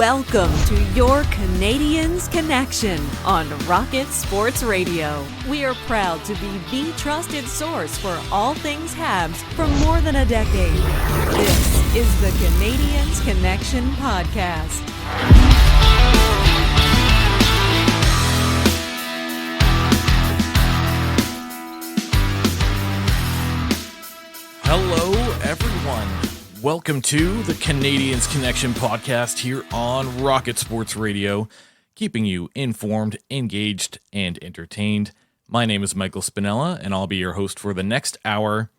Welcome to your Canadiens Connection on Rocket Sports Radio. We are proud to be the trusted source for all things Habs for more than a decade. This is the Canadiens Connection Podcast. Hello, everyone. Welcome to the Canadiens Connection Podcast here on Rocket Sports Radio, keeping you informed, engaged, and entertained. My name is Michael Spinella, and I'll be your host for the next hour.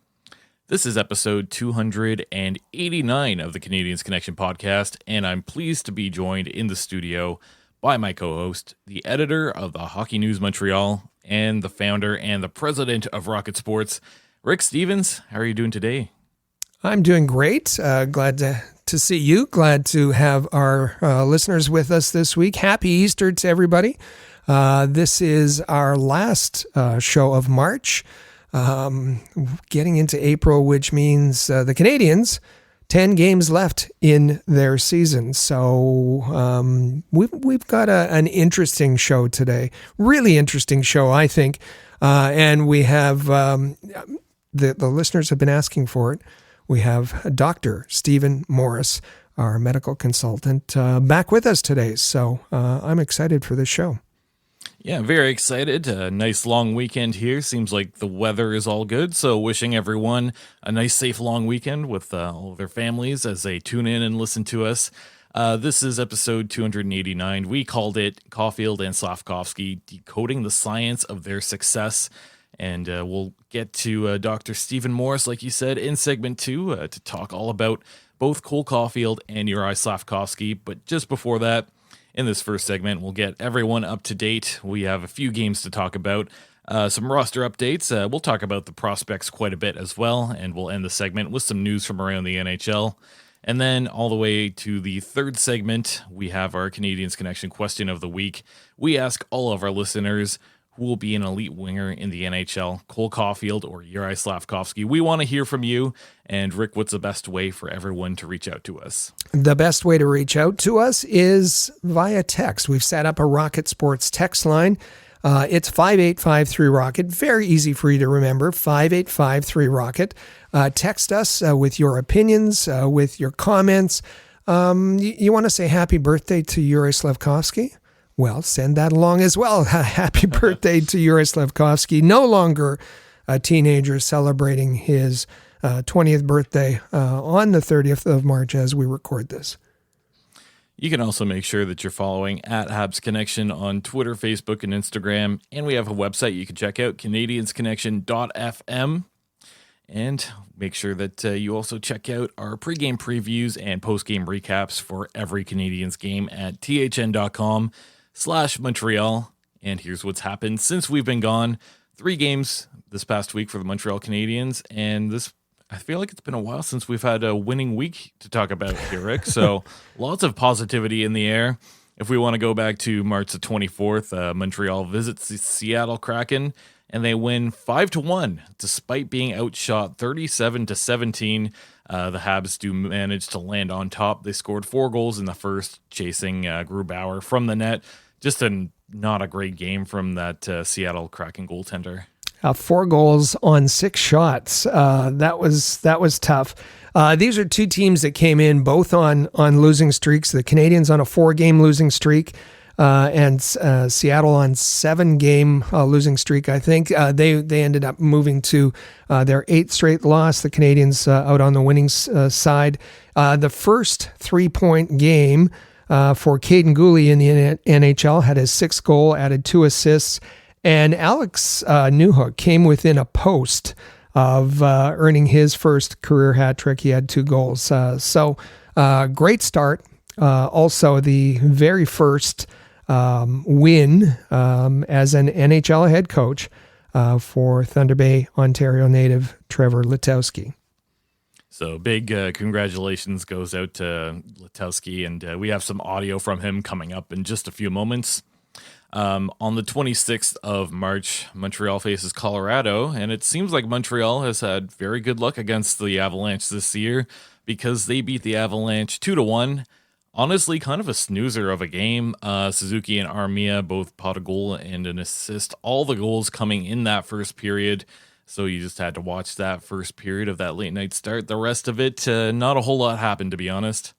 This is episode 289 of the Canadiens Connection Podcast, and I'm pleased to be joined in the studio by my co-host, the editor of the Hockey News Montreal, and the founder and the president of Rocket Sports, Rick Stevens. How are you doing today? I'm doing great. Glad to see you. Glad to have our listeners with us this week. Happy Easter to everybody. This is our last show of March. Getting into April, which means the Canadiens, 10 games left in their season. So we've got an interesting show today. Really interesting show, I think. And we have, the listeners have been asking for it. We have Dr. Stephen Morris, our medical consultant, back with us today. So I'm excited for this show. Yeah, very excited. A nice long weekend here. Seems like the weather is all good. So wishing everyone a nice, safe, long weekend with all of their families as they tune in and listen to us. This is episode 289. We called it Caufield and Slafkovsky, Decoding the Science of Their Success. And we'll get to Dr. Stephen Morris, like you said, in segment 2 to talk all about both Cole Caufield and Juraj Slafkovsky. But just before that, in this first segment, we'll get everyone up to date. We have a few games to talk about, some roster updates. We'll talk about the prospects quite a bit as well, and we'll end the segment with some news from around the NHL. And then all the way to the third segment, we have our Canadiens Connection question of the week. We ask all of our listeners who will be an elite winger in the NHL, Cole Caufield or Juraj Slafkovsky. We want to hear from you. And Rick, what's the best way for everyone to reach out to us? The best way to reach out to us is via text. We've set up a Rocket Sports text line. It's 5853-ROCKET. Very easy for you to remember, 5853-ROCKET. Text us with your opinions, with your comments. You want to say happy birthday to Juraj Slafkovsky? Well, send that along as well. Happy birthday to Juraj Slafkovsky, no longer a teenager, celebrating his 20th birthday on the 30th of March as we record this. You can also make sure that you're following at Habs Connection on Twitter, Facebook, and Instagram. And we have a website you can check out, canadiensconnection.fm. And make sure that you also check out our pregame previews and postgame recaps for every Canadiens game at thn.com/Montreal. And here's what's happened since we've been gone. 3 games this past week for the Montreal Canadiens, and I feel like it's been a while since we've had a winning week to talk about here, Rick. So lots of positivity in the air. If we want to go back to March the 24th, Montreal visits the Seattle Kraken, and they win 5-1 despite being outshot 37-17. The Habs do manage to land on top. They scored 4 goals in the first, chasing Grubauer from the net. Just not a great game from that Seattle Kraken goaltender. 4 goals on 6 shots. That was tough. These are 2 teams that came in both on losing streaks. The Canadiens on a 4-game losing streak, and Seattle on 7-game losing streak. I think they ended up moving to their 8th straight loss. The Canadiens out on the winning side. The first 3-point game for Kaiden Guhle in the NHL had his 6th goal, added 2 assists. And Alex Newhook came within a post of earning his first career hat trick. He had 2 goals. So great start. Also, the very first win as an NHL head coach for Thunder Bay, Ontario native Trevor Letowski. So big congratulations goes out to Letowski, and we have some audio from him coming up in just a few moments. On the 26th of March, Montreal faces Colorado, and it seems like Montreal has had very good luck against the Avalanche this year because they beat the Avalanche 2-1 Honestly, kind of a snoozer of a game. Suzuki and Armia both pot a goal and an assist. All the goals coming in that first period. So you just had to watch that first period of that late night start. The rest of it, not a whole lot happened, to be honest.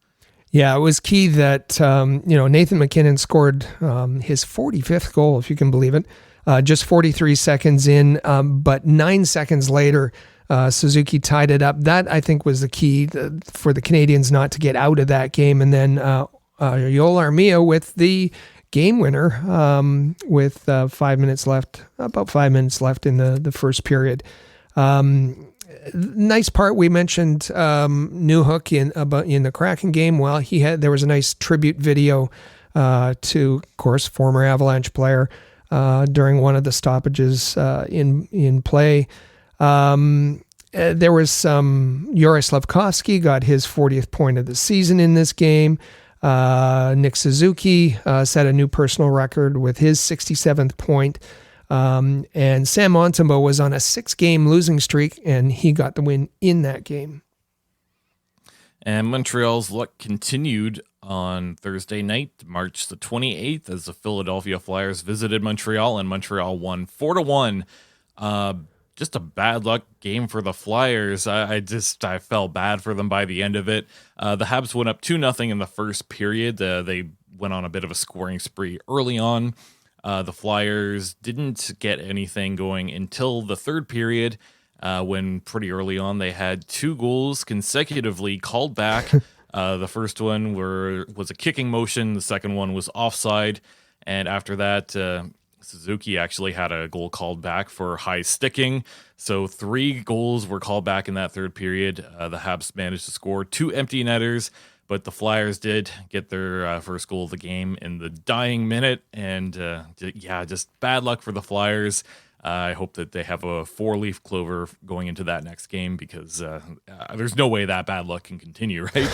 Yeah, it was key that Nathan MacKinnon scored his 45th goal, if you can believe it, just 43 seconds in. But 9 seconds later, Suzuki tied it up. That, I think, was the key for the Canadiens not to get out of that game. And then Yoel Armia with the game winner with 5 minutes left, about 5 minutes left in the first period. Nice part, we mentioned Newhook in the Kraken game. Well, there was a nice tribute video to, of course, former Avalanche player during one of the stoppages in play. There was some Juraj Slafkovsky got his 40th point of the season in this game. Nick Suzuki set a new personal record with his 67th point. And Sam Montembeault was on a 6-game losing streak, and he got the win in that game. And Montreal's luck continued on Thursday night, March the 28th, as the Philadelphia Flyers visited Montreal, and Montreal won 4-1. Just a bad luck game for the Flyers. I felt bad for them by the end of it. The Habs went up 2-0 in the first period. They went on a bit of a scoring spree early on. The Flyers didn't get anything going until the third period, when pretty early on they had 2 goals consecutively called back. The first one was a kicking motion. The second one was offside. And after that, Suzuki actually had a goal called back for high sticking. So 3 goals were called back in that third period. The Habs managed to score 2 empty netters, but the Flyers did get their first goal of the game in the dying minute. And just bad luck for the Flyers. I hope that they have a 4-leaf clover going into that next game, because there's no way that bad luck can continue, right?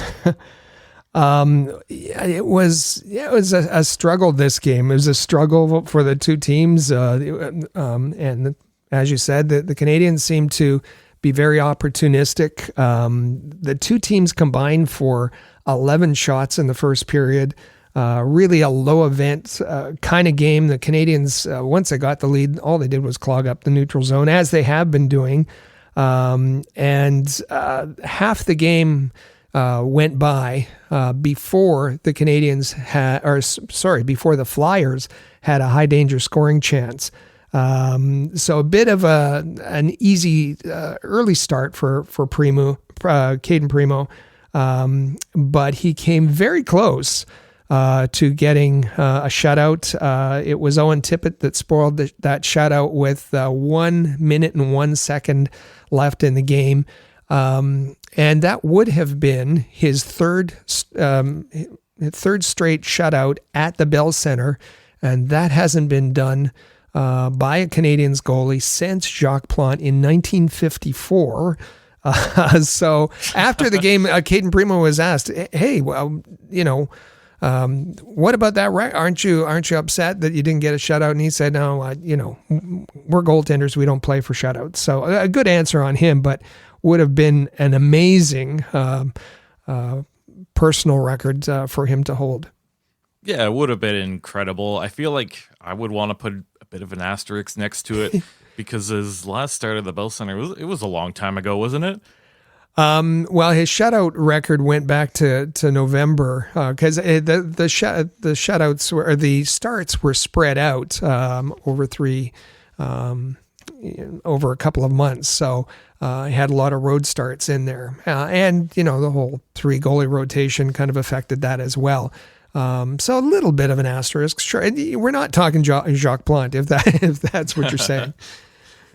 It was a struggle, this game. It was a struggle for the two teams. And as you said, the Canadiens seemed to be very opportunistic. The two teams combined for 11 shots in the first period. Really a low event kind of game. The Canadiens, once they got the lead, all they did was clog up the neutral zone, as they have been doing. And half the game went by before the before the Flyers had a high danger scoring chance. So a bit of an easy early start for Kaiden Primo, but he came very close to getting a shutout. It was Owen Tippett that spoiled that shutout with 1 minute and 1 second left in the game. And that would have been his third straight shutout at the Bell Center, and that hasn't been done by a Canadiens goalie since Jacques Plante in 1954. So after the game, Kaiden Primo was asked, "Hey, well, what about that? Aren't you upset that you didn't get a shutout?" And he said, "No, we're goaltenders. We don't play for shutouts." So a good answer on him, but would have been an amazing personal record for him to hold. Yeah, it would have been incredible. I feel like I would want to put a bit of an asterisk next to it because his last start at the Bell Center was a long time ago, wasn't it? Well, his shutout record went back to November because the shutouts or the starts were spread out over a couple of months. So he had a lot of road starts in there, and the whole 3 goalie rotation kind of affected that as well. So a little bit of an asterisk. Sure, we're not talking Jacques Plante if that's what you're saying.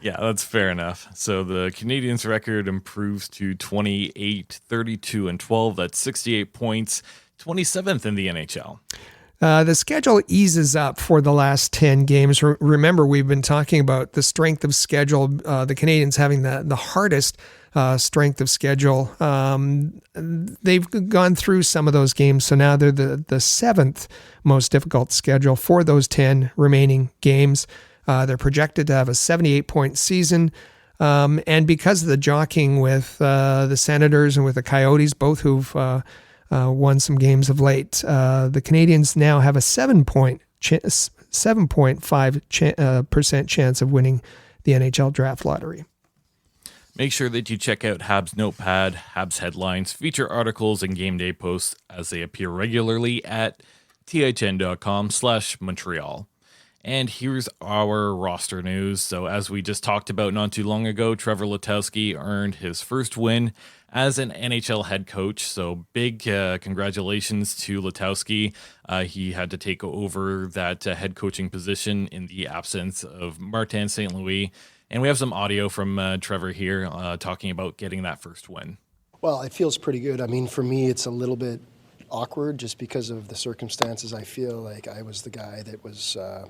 Yeah, that's fair enough. So the Canadiens' record improves to 28-32-12. That's 68 points, 27th in the NHL. The schedule eases up for the last 10 games. Remember, we've been talking about the strength of schedule, the Canadiens having the hardest strength of schedule. They've gone through some of those games, so now they're the 7th most difficult schedule for those 10 remaining games. They're projected to have a 78-point season. And because of the jockeying with the Senators and with the Coyotes, both who've won some games of late. The Canadiens now have a 7.5% chance of winning the NHL draft lottery. Make sure that you check out Habs Notepad, Habs headlines, feature articles, and game day posts as they appear regularly at thn.com/Montreal. And here's our roster news. So as we just talked about not too long ago, Trevor Letowski earned his first win as an NHL head coach. So big congratulations to Letowski. He had to take over that head coaching position in the absence of Martin St. Louis. And we have some audio from Trevor here talking about getting that first win. Well, it feels pretty good. I mean, for me, it's a little bit awkward just because of the circumstances. I feel like I was the guy that was, I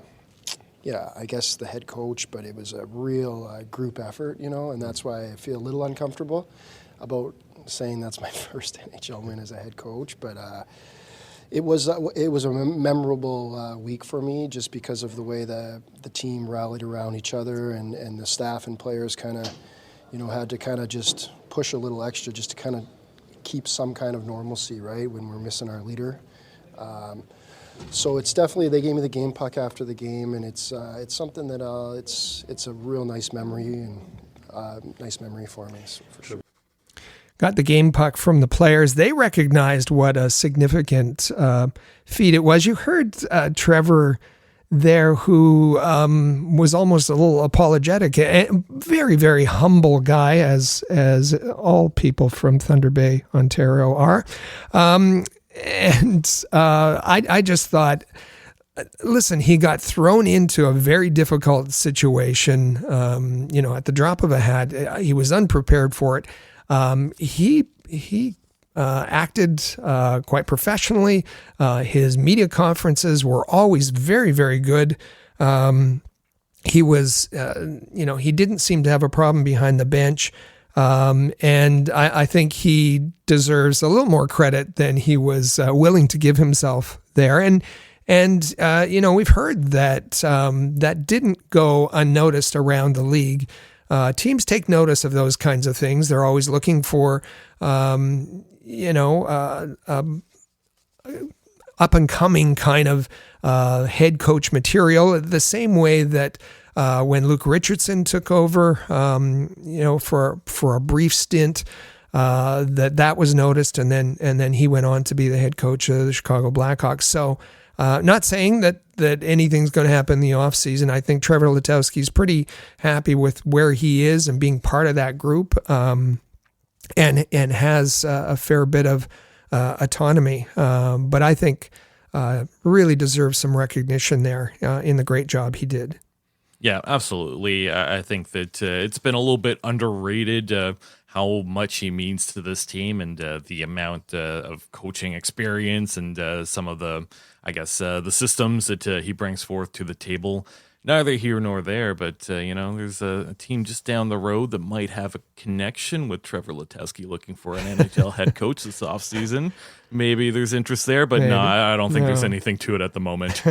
guess the head coach, but it was a real group effort, and that's why I feel a little uncomfortable about saying that's my first NHL win as a head coach. But it was a memorable week for me just because of the way the team rallied around each other and the staff and players kind of, had to kind of just push a little extra just to kind of keep some kind of normalcy, right, when we're missing our leader. So it's definitely, they gave me the game puck after the game, and it's something that it's a real nice memory and nice memory for me, for sure. Got the game puck from the players. They recognized what a significant feat it was. You heard Trevor there, who was almost a little apologetic. A very, very humble guy, as all people from Thunder Bay, Ontario are. I just thought, listen, he got thrown into a very difficult situation. At the drop of a hat, he was unprepared for it. He acted quite professionally. His media conferences were always very, very good. He was, he didn't seem to have a problem behind the bench. And I think he deserves a little more credit than he was willing to give himself there. And we've heard that that didn't go unnoticed around the league. Teams take notice of those kinds of things. They're always looking for, up and coming kind of head coach material. The same way that when Luke Richardson took over, for a brief stint, that was noticed, and then he went on to be the head coach of the Chicago Blackhawks. So. Not saying that anything's going to happen in the offseason. I think Trevor Letowski's pretty happy with where he is and being part of that group, and has a fair bit of autonomy. But I think really deserves some recognition there in the great job he did. Yeah, absolutely. I think that it's been a little bit underrated how much he means to this team, and the amount of coaching experience and some of the, the systems that he brings forth to the table. Neither here nor there, but, there's a team just down the road that might have a connection with Trevor Letowski looking for an NHL head coach this offseason. Maybe there's interest there, but no, I don't think there's anything to it at the moment.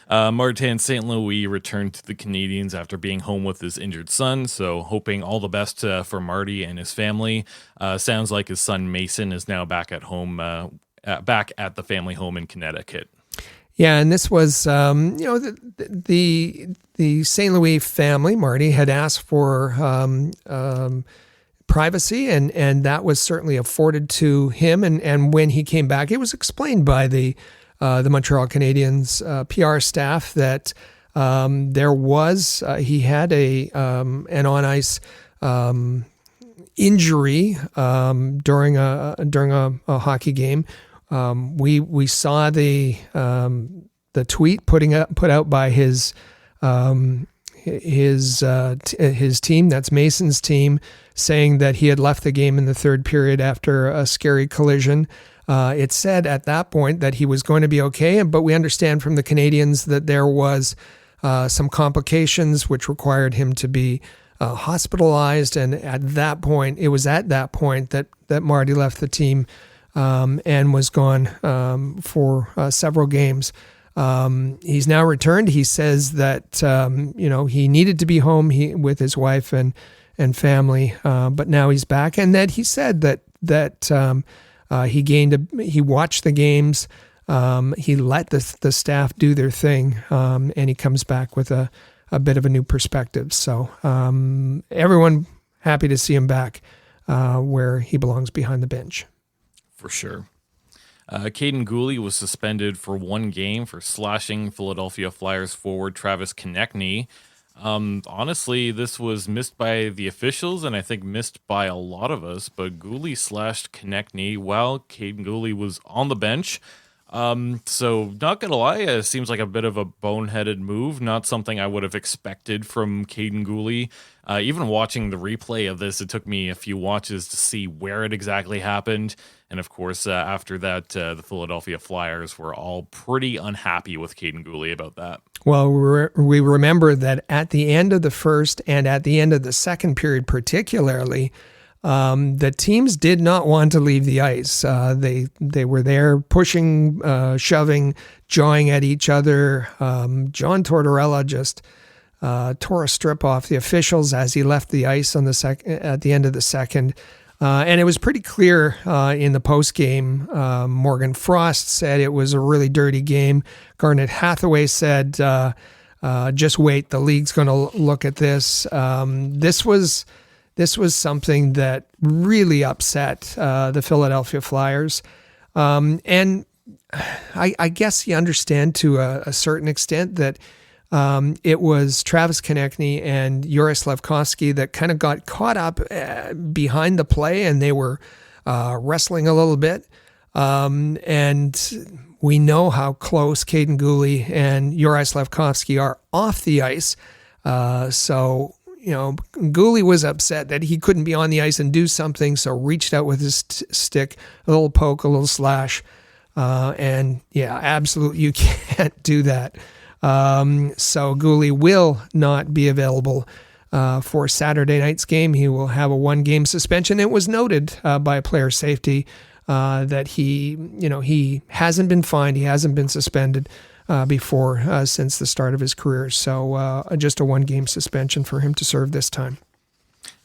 Martin St. Louis returned to the Canadiens after being home with his injured son, so hoping all the best for Marty and his family. Sounds like his son Mason is now back at home, back at the family home in Connecticut. Yeah, and this was, the St. Louis family, Marty, had asked for privacy, and that was certainly afforded to him. And when he came back, it was explained by the Montreal Canadiens PR staff that there was he had an on ice injury during a hockey game. We saw the tweet put out by his team, that's Mason's team, saying that he had left the game in the third period after a scary collision. It said at that point that he was going to be okay, but we understand from the Canadiens that there was some complications which required him to be hospitalized. And at that point, it was that Marty left the team and was gone for several games. He's now returned. He says that he needed to be home with his wife and family, but now he's back, and that he said that he watched the games. He let the staff do their thing, and he comes back with a bit of a new perspective. So everyone happy to see him back where he belongs, behind the bench. For sure. Kaiden Guhle was suspended for 1 game for slashing Philadelphia Flyers forward Travis Konechny. Honestly, this was missed by the officials, and I think missed by a lot of us, but Guhle slashed Konechny while Kaiden Guhle was on the bench. So not gonna lie, it seems like a bit of a boneheaded move, not something I would have expected from Kaiden Guhle. Even watching the replay of this, it took me a few watches to see where it exactly happened. And of course, after that, the Philadelphia Flyers were all pretty unhappy with Kaiden Guhle about that. Well, we remember that at the end of the first and at the end of the second period particularly, the teams did not want to leave the ice. They were there pushing, shoving, jawing at each other. John Tortorella just tore a strip off the officials as he left the ice on at the end of the second. And it was pretty clear in the post game. Morgan Frost said it was a really dirty game. Garnet Hathaway said, just wait, the league's going to look at this. This was something that really upset the Philadelphia Flyers. And I guess you understand to a certain extent that it was Travis Konechny and Juraj Slafkovsky that kind of got caught up behind the play, and they were wrestling a little bit. And we know how close Kaiden Guhle and Juraj Slafkovsky are off the ice. So Guhle was upset that he couldn't be on the ice and do something, so reached out with his stick, a little poke, a little slash. And yeah, absolutely, you can't do that. So Guhle will not be available for Saturday night's game. He will have a 1-game suspension. It was noted by player safety that he hasn't been fined, he hasn't been suspended before since the start of his career. So just a 1-game suspension for him to serve this time.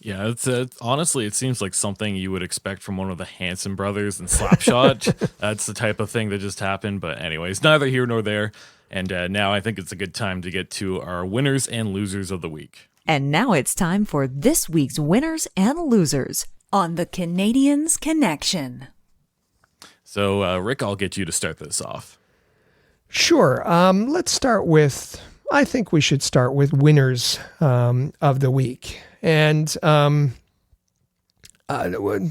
Yeah, it's honestly, it seems like something you would expect from one of the Hanson brothers in Slapshot. That's the type of thing that just happened. But anyways, neither here nor there. And now I think it's a good time to get to our winners and losers of the week. And now it's time for this week's winners and losers on the Canadiens Connection. So, Rick, I'll get you to start this off. Sure. Let's start with, I think we should start with winners of the week. And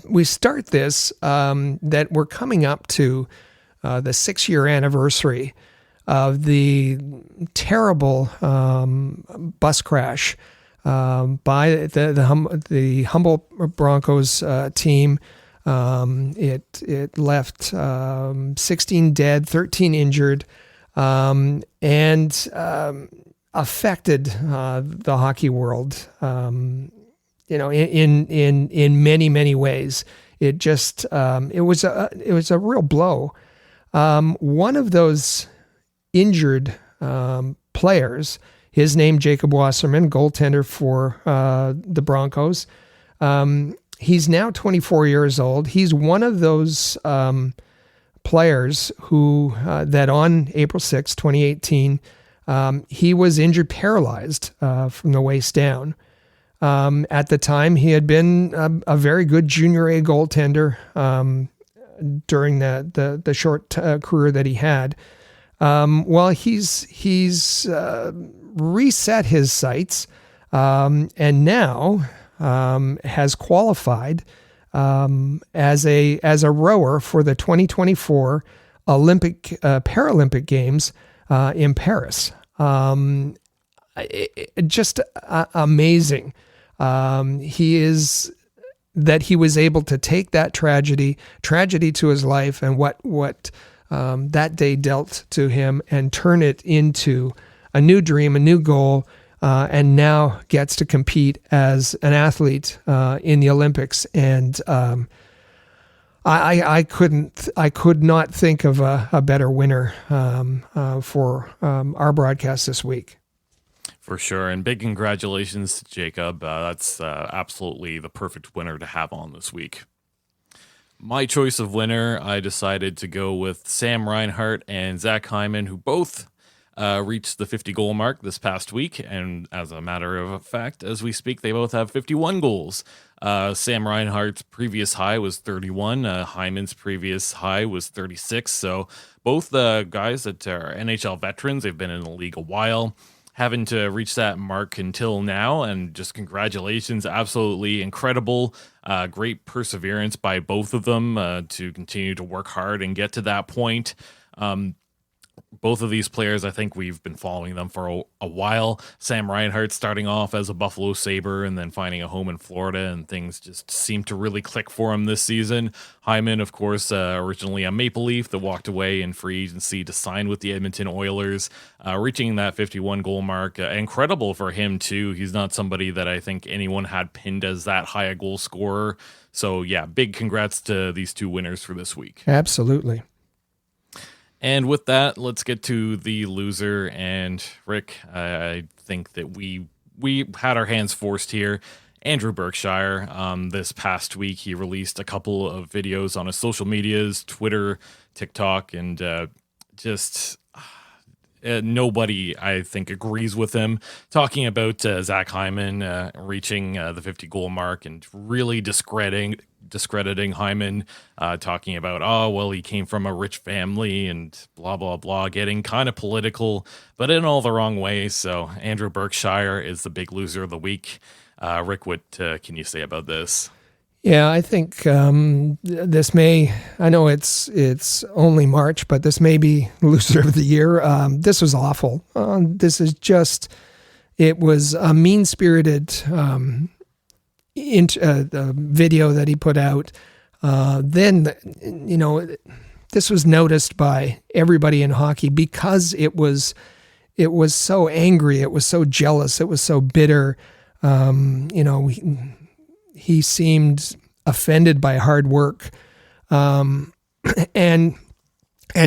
we start this that we're coming up to the 6-year anniversary of the terrible bus crash by the Humboldt Broncos team. It left 16 dead, 13 injured, and affected the hockey world. In many ways. It just it was a real blow. One of those injured players, his name Jacob Wasserman, goaltender for the Broncos. He's now 24 years old. He's one of those players who that on April 6, 2018, he was injured, paralyzed from the waist down. At the time, he had been a very good junior A goaltender during the short career that he had. Well, he's reset his sights and now has qualified as a rower for the 2024 Paralympic Games in Paris. Just amazing. He was able to take that tragedy to his life and what that day dealt to him and turn it into a new dream, a new goal, and now gets to compete as an athlete in the Olympics. And I could not think of a better winner for our broadcast this week. For sure, and big congratulations to Jacob. That's absolutely the perfect winner to have on this week. My choice of winner, I decided to go with Sam Reinhart and Zach Hyman, who both reached the 50-goal mark this past week. And as a matter of fact, as we speak, they both have 51 goals. Sam Reinhart's previous high was 31. Hyman's previous high was 36. So both the guys that are NHL veterans, they've been in the league a while, having to reach that mark until now, and just congratulations. Absolutely incredible. Great perseverance by both of them to continue to work hard and get to that point. Both of these players, I think we've been following them for a while. Sam Reinhart starting off as a Buffalo Sabre and then finding a home in Florida, and things just seem to really click for him this season. Hyman, of course, originally a Maple Leaf that walked away in free agency to sign with the Edmonton Oilers, reaching that 51-goal mark. Incredible for him, too. He's not somebody that I think anyone had pinned as that high a goal scorer. So, yeah, big congrats to these two winners for this week. Absolutely. And with that, let's get to the loser. And Rick, I think that we had our hands forced here. Andrew Berkshire, this past week, he released a couple of videos on his social medias, Twitter, TikTok, and nobody, I think, agrees with him, talking about Zach Hyman reaching the 50-goal mark and really discrediting Hyman, talking about, oh, well, he came from a rich family and blah, blah, blah, getting kind of political, but in all the wrong ways. So Andrew Berkshire is the big loser of the week. Rick, what can you say about this? Yeah, I think this may, I know it's only March, but this may be loser of the year. This was awful. This is just, it was a mean-spirited video that he put out. Then, this was noticed by everybody in hockey because it was so angry, it was so jealous, it was so bitter. He seemed offended by hard work. And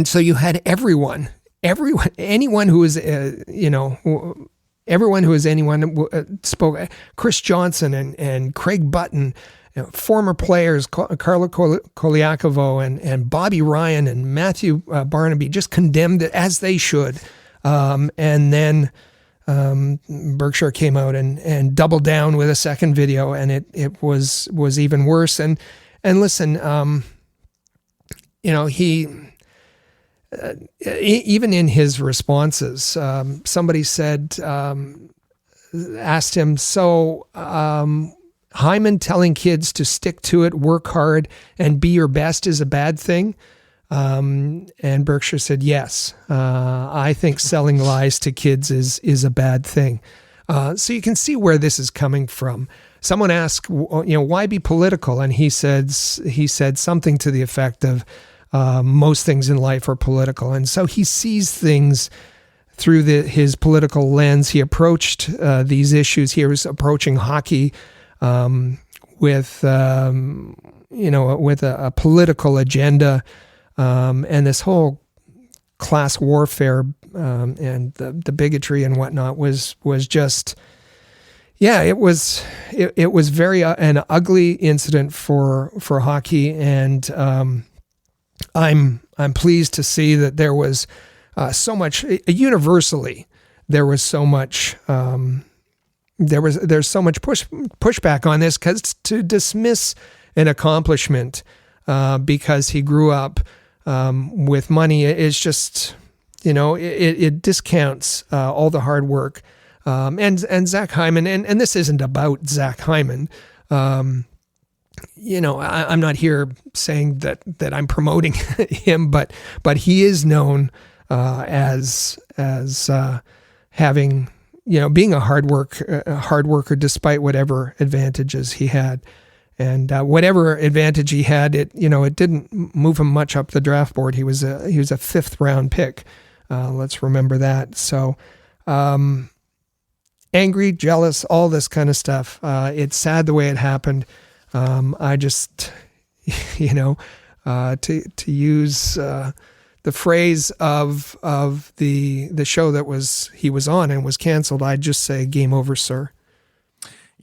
so you had anyone who was, everyone who was anyone spoke, Chris Johnson and Craig Button, former players, Carlo Koliakovo and Bobby Ryan and Matthew Barnaby, just condemned it as they should. And then Berkshire came out and doubled down with a second video, and it was even worse. And listen, he even in his responses, somebody asked him, so Hyman telling kids to stick to it, work hard, and be your best is a bad thing? And Berkshire said, yes, I think selling lies to kids is a bad thing. So you can see where this is coming from. Someone asked, why be political? And he said something to the effect of, most things in life are political. And so he sees things through his political lens. He approached these issues. He was approaching hockey with a political agenda. And this whole class warfare and the bigotry and whatnot was just, it was very an ugly incident for hockey, and I'm pleased to see that there was so much universally. There was so much there's so much pushback on this, because to dismiss an accomplishment because he grew up with money is just, it discounts all the hard work. And Zach Hyman, and this isn't about Zach Hyman. I'm not here saying that I'm promoting him, but he is known as having, being a hard worker despite whatever advantages he had. And whatever advantage he had, it didn't move him much up the draft board. He was a fifth round pick. Let's remember that. So, angry, jealous, all this kind of stuff. It's sad the way it happened. I just, to use the phrase of the show that he was on and was canceled, I'd just say, game over, sir.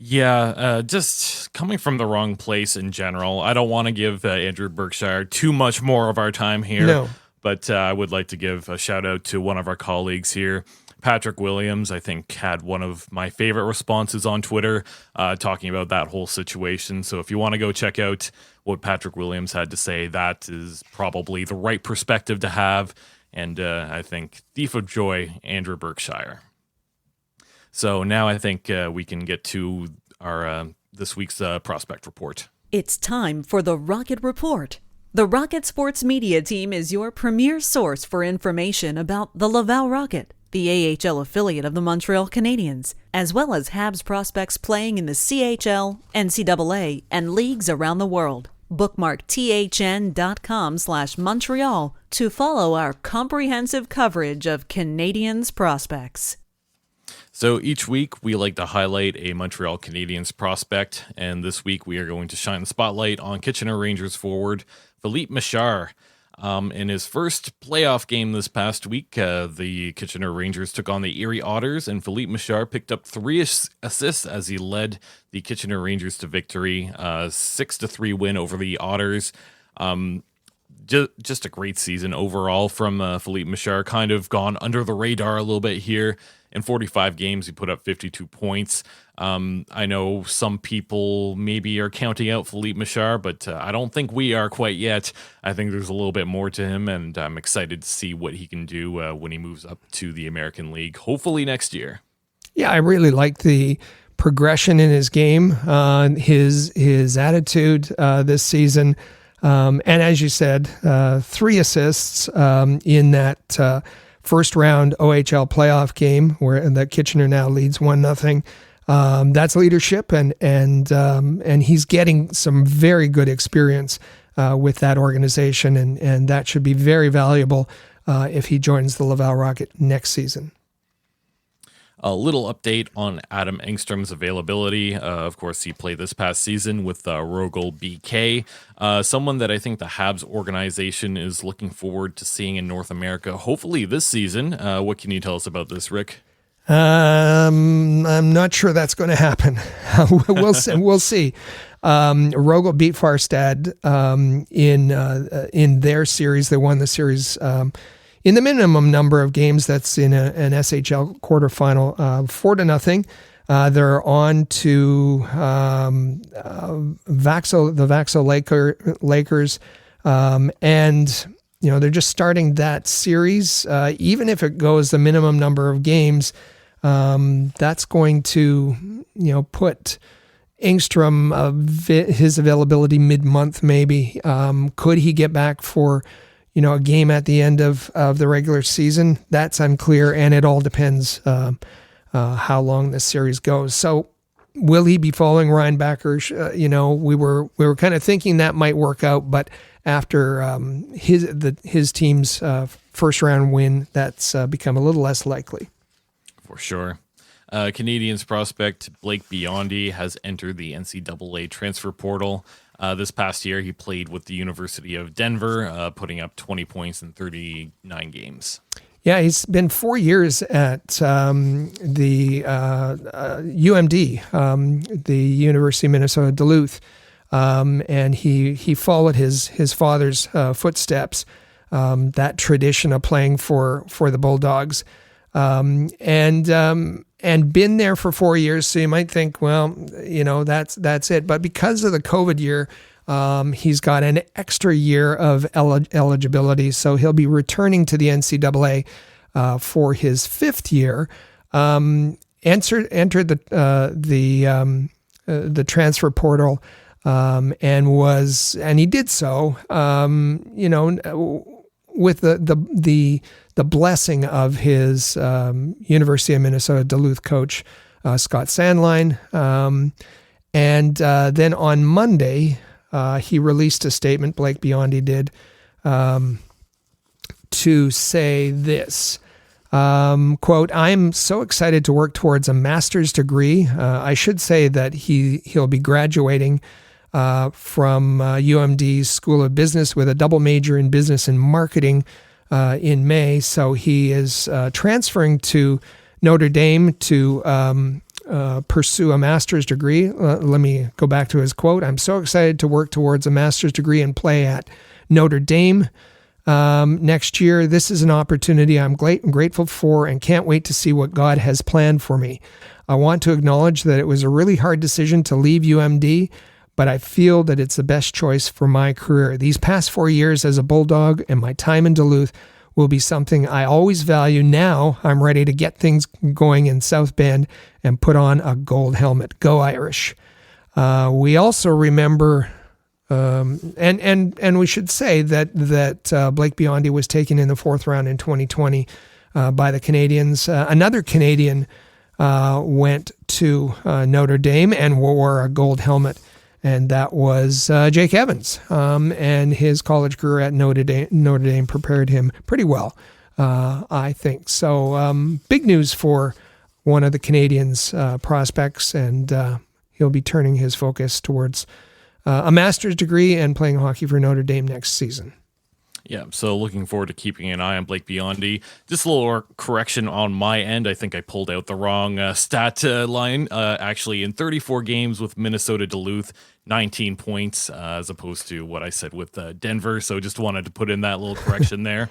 Just coming from the wrong place in general. I don't want to give Andrew Berkshire too much more of our time here. No. But I would like to give a shout out to one of our colleagues here. Patrick Williams, I think, had one of my favorite responses on Twitter talking about that whole situation. So if you want to go check out what Patrick Williams had to say, that is probably the right perspective to have. And I think thief of joy, Andrew Berkshire. So now I think we can get to our this week's prospect report. It's time for the Rocket Report. The Rocket Sports Media Team is your premier source for information about the Laval Rocket, the AHL affiliate of the Montreal Canadiens, as well as Habs prospects playing in the CHL, NCAA, and leagues around the world. Bookmark thn.com/Montreal to follow our comprehensive coverage of Canadiens prospects. So each week we like to highlight a Montreal Canadiens prospect, and this week we are going to shine the spotlight on Kitchener Rangers forward Filip Mesar. In his first playoff game this past week, the Kitchener Rangers took on the Erie Otters, and Filip Mesar picked up 3 assists as he led the Kitchener Rangers to victory, 6-3 win over the Otters. Just a great season overall from Filip Mesar, kind of gone under the radar a little bit here. In 45 games, he put up 52 points. I know some people maybe are counting out Filip Mesar, but I don't think we are quite yet. I think there's a little bit more to him, and I'm excited to see what he can do when he moves up to the American League, hopefully next year. Yeah, I really like the progression in his game, his attitude this season. And as you said, 3 assists in that first round OHL playoff game where the Kitchener now leads 1-0. That's leadership, and he's getting some very good experience with that organization, and that should be very valuable if he joins the Laval Rocket next season. A little update on Adam Engstrom's availability. Of course, he played this past season with Rogel BK, someone that I think the Habs organization is looking forward to seeing in North America, hopefully this season. What can you tell us about this, Rick? I'm not sure that's going to happen. We'll see. We'll see. Rogel beat Farstad in their series. They won the series in the minimum number of games that's in an SHL quarterfinal, 4-0. They're on to the Vaxo Lakers, and they're just starting that series. Even if it goes the minimum number of games, that's going to put Engstrom his availability mid-month maybe. Could he get back for a game at the end of the regular season? That's unclear, and it all depends how long this series goes. So will he be following Ryan Backers? We were kind of thinking that might work out, but after his team's first round win, that's become a little less likely. For sure. Canadiens prospect Blake Biondi has entered the NCAA transfer portal. This past year, he played with the University of Denver, putting up 20 points in 39 games. Yeah, he's been 4 years at the UMD, the University of Minnesota Duluth, and he followed his father's footsteps, that tradition of playing for the Bulldogs, and been there for 4 years. So you might think, well, that's it. But because of the COVID year, he's got an extra year of eligibility. So he'll be returning to the NCAA for his 5th year. Entered the transfer portal, and he did so, with the blessing of his University of Minnesota Duluth coach, Scott Sandline. And then on Monday, he released a statement, Blake Biondi did, to say this, quote, "I'm so excited to work towards a master's degree. I should say that he'll be graduating from UMD's School of Business with a double major in business and marketing in May. So he is transferring to Notre Dame to pursue a master's degree. Let me go back to his quote. I'm so excited to work towards a master's degree and play at Notre Dame next year. This is an opportunity I'm grateful for and can't wait to see what God has planned for me. I want to acknowledge that it was a really hard decision to leave UMD, but I feel that it's the best choice for my career. These past 4 years as a Bulldog and my time in Duluth will be something I always value. Now I'm ready to get things going in South Bend and put on a gold helmet. Go Irish. We also remember, and we should say that Blake Biondi was taken in the 4th round in 2020 by the Canadiens. Another Canadian went to Notre Dame and wore a gold helmet, and that was Jake Evans. And his college career at Notre Dame prepared him pretty well, I think. So big news for one of the Canadiens' prospects, and he'll be turning his focus towards a master's degree and playing hockey for Notre Dame next season. Yeah, so looking forward to keeping an eye on Blake Biondi. Just a little correction on my end. I think I pulled out the wrong stat line. Actually, in 34 games with Minnesota Duluth, 19 points as opposed to what I said with Denver. So just wanted to put in that little correction there.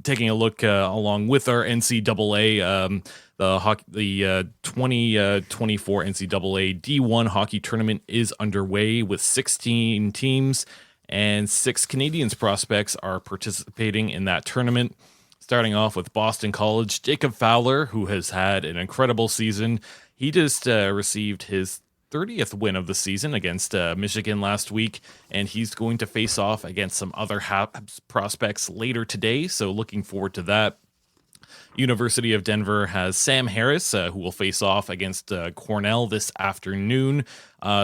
Taking a look along with our NCAA, the 2024 NCAA D1 hockey tournament is underway with 16 teams. And 6 Canadiens prospects are participating in that tournament. Starting off with Boston College, Jacob Fowler, who has had an incredible season. He just received his 30th win of the season against Michigan last week, and he's going to face off against some other Habs prospects later today, so looking forward to that. University of Denver has Sam Harris, who will face off against Cornell this afternoon.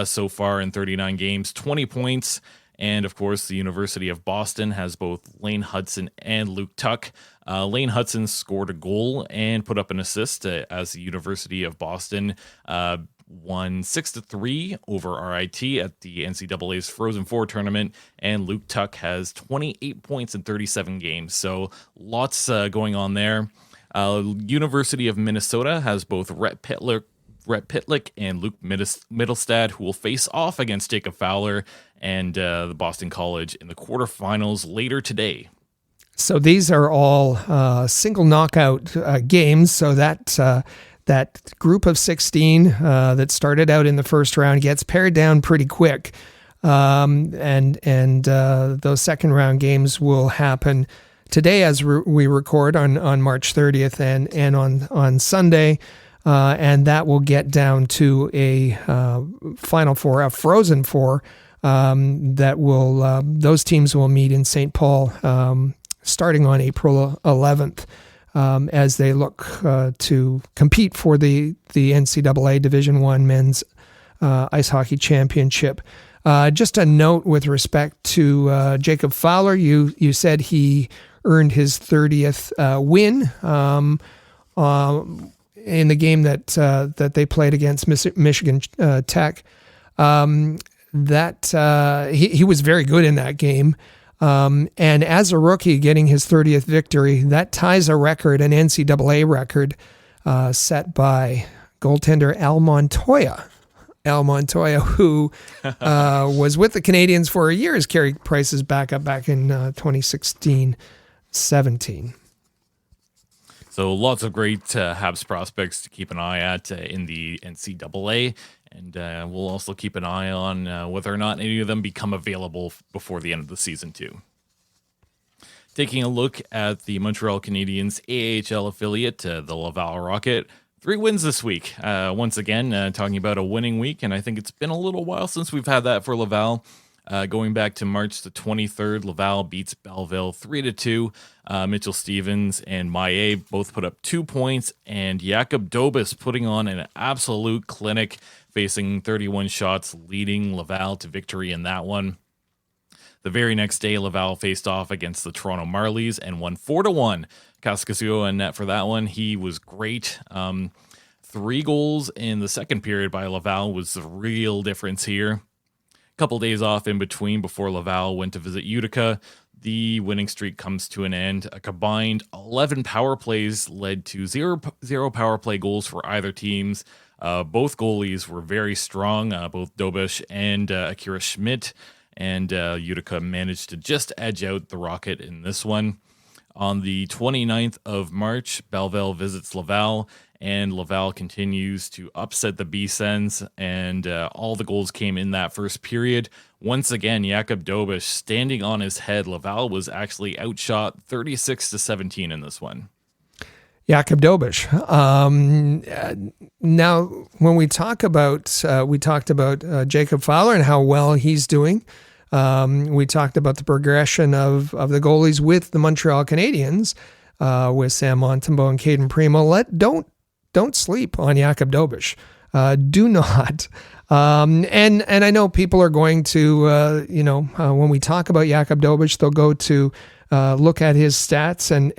So far in 39 games, 20 points. And, of course, the University of Boston has both Lane Hudson and Luke Tuck. Lane Hudson scored a goal and put up an assist as the University of Boston won 6-3 over RIT at the NCAA's Frozen Four tournament. And Luke Tuck has 28 points in 37 games. So lots going on there. University of Minnesota has both Rhett Pitlick and Luke Mittelstadt, who will face off against Jacob Fowler and the Boston College in the quarterfinals later today. So these are all single knockout games. So that group of 16 that started out in the first round gets pared down pretty quick, and those second round games will happen today as we record on March 30th and on Sunday. And that will get down to a Final Four, a Frozen Four, that will those teams will meet in St. Paul starting on April 11th as they look to compete for the NCAA Division I Men's Ice Hockey Championship. Just a note with respect to Jacob Fowler, you said he earned his 30th win in the game that they played against Michigan Tech. He was very good in that game. And as a rookie getting his 30th victory, that ties a record, an NCAA record, set by goaltender Al Montoya. Al Montoya, who was with the Canadiens for a year as Carey Price's backup back in 2016-17. So lots of great Habs prospects to keep an eye at in the NCAA, and we'll also keep an eye on whether or not any of them become available before the end of the season too. Taking a look at the Montreal Canadiens AHL affiliate, the Laval Rocket, 3 wins this week. Once again, talking about a winning week, and I think it's been a little while since we've had that for Laval. Going back to March the 23rd, Laval beats Belleville 3-2. Mitchell Stevens and Maillet both put up 2 points, and Jakub Dobis putting on an absolute clinic, facing 31 shots, leading Laval to victory in that one. The very next day, Laval faced off against the Toronto Marlies and won 4-1. Kaskasuo in net for that one. He was great. 3 goals in the second period by Laval was the real difference here. Couple days off in between before Laval went to visit Utica. the winning streak comes to an end. A combined 11 power plays led to zero power play goals for either teams. Both goalies were very strong, both Dobish and Akira Schmidt, and Utica managed to just edge out the Rocket in this one. On the 29th of March, Belleville visits Laval, and Laval continues to upset the B-Sens, and all the goals came in that first period. Once again, Jakub Dobish standing on his head. Laval was actually outshot 36-17 in this one. Jakub Dobish. Now, when we talked about Jacob Fowler and how well he's doing. We talked about the progression of the goalies with the Montreal Canadiens, with Sam Montembeault and Caden Primo. Don't sleep on Jakub Dobish. Do not. And I know people are going to, when we talk about Jakub Dobish, they'll go to look at his stats and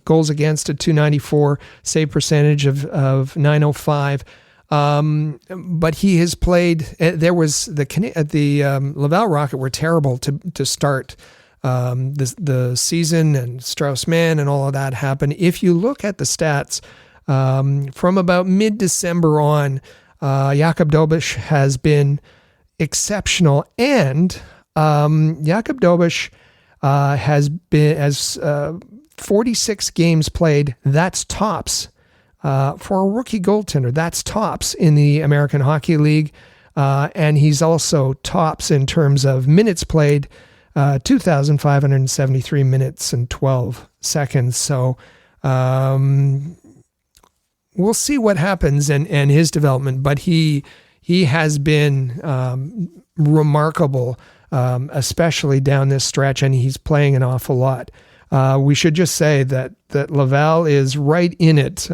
goals against a .294, save percentage of .905. But he has played. There was the Laval Rocket were terrible to start the season, and Strauss-Mann and all of that happened. If you look at the stats from about mid-December on, Jakub Dobish has been exceptional, and Jakub Dobish has 46 games played. That's tops. For a rookie goaltender, that's tops in the American Hockey League. And he's also tops in terms of minutes played, 2,573 minutes and 12 seconds. So we'll see what happens and his development. But he has been remarkable, especially down this stretch, and he's playing an awful lot. We should just say that Laval is right in it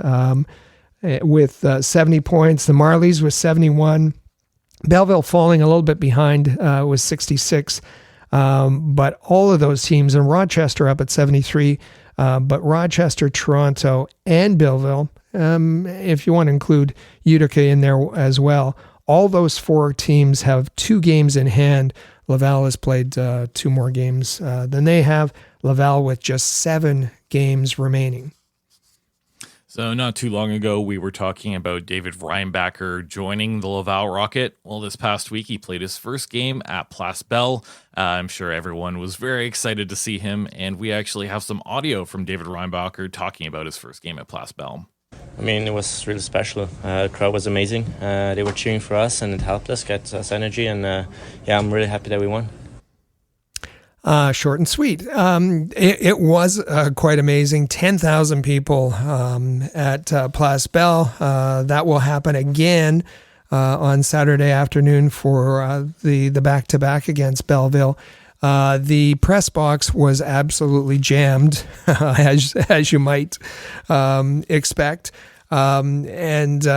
with 70 points. The Marlies with 71. Belleville falling a little bit behind with 66. But all of those teams, and Rochester up at 73. But Rochester, Toronto, and Belleville, if you want to include Utica in there as well, all those four teams have 2 games in hand. Laval has played 2 more games than they have. Laval with just 7 games remaining. So not too long ago, we were talking about David Reinbacher joining the Laval Rocket. Well, this past week, he played his first game at Place Bell. I'm sure everyone was very excited to see him, and we actually have some audio from David Reinbacher talking about his first game at Place Bell. I mean, it was really special. The crowd was amazing. They were cheering for us, and it helped us get us energy, and I'm really happy that we won. Short and sweet. It was quite amazing. 10,000 people at Place Bell. That will happen again on Saturday afternoon for the back-to-back against Belleville. The press box was absolutely jammed, as you might expect, and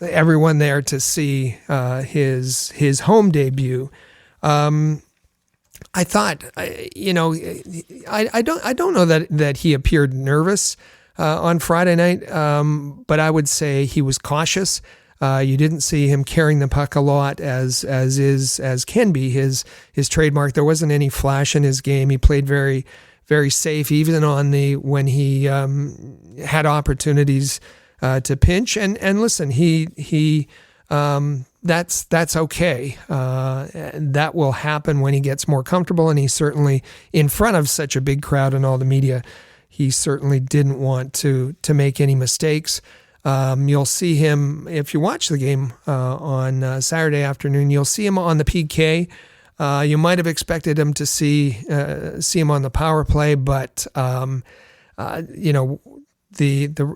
everyone there to see his home debut. I thought, I don't know that he appeared nervous on Friday night, but I would say he was cautious. You didn't see him carrying the puck a lot, as can be his trademark. There wasn't any flash in his game. He played very, very safe, even when he had opportunities to pinch. And listen, he that's okay. That will happen when he gets more comfortable, and he certainly, in front of such a big crowd and all the media, he certainly didn't want to make any mistakes. You'll see him, if you watch the game on Saturday afternoon, you'll see him on the PK. You might have expected him to see him on the power play, but the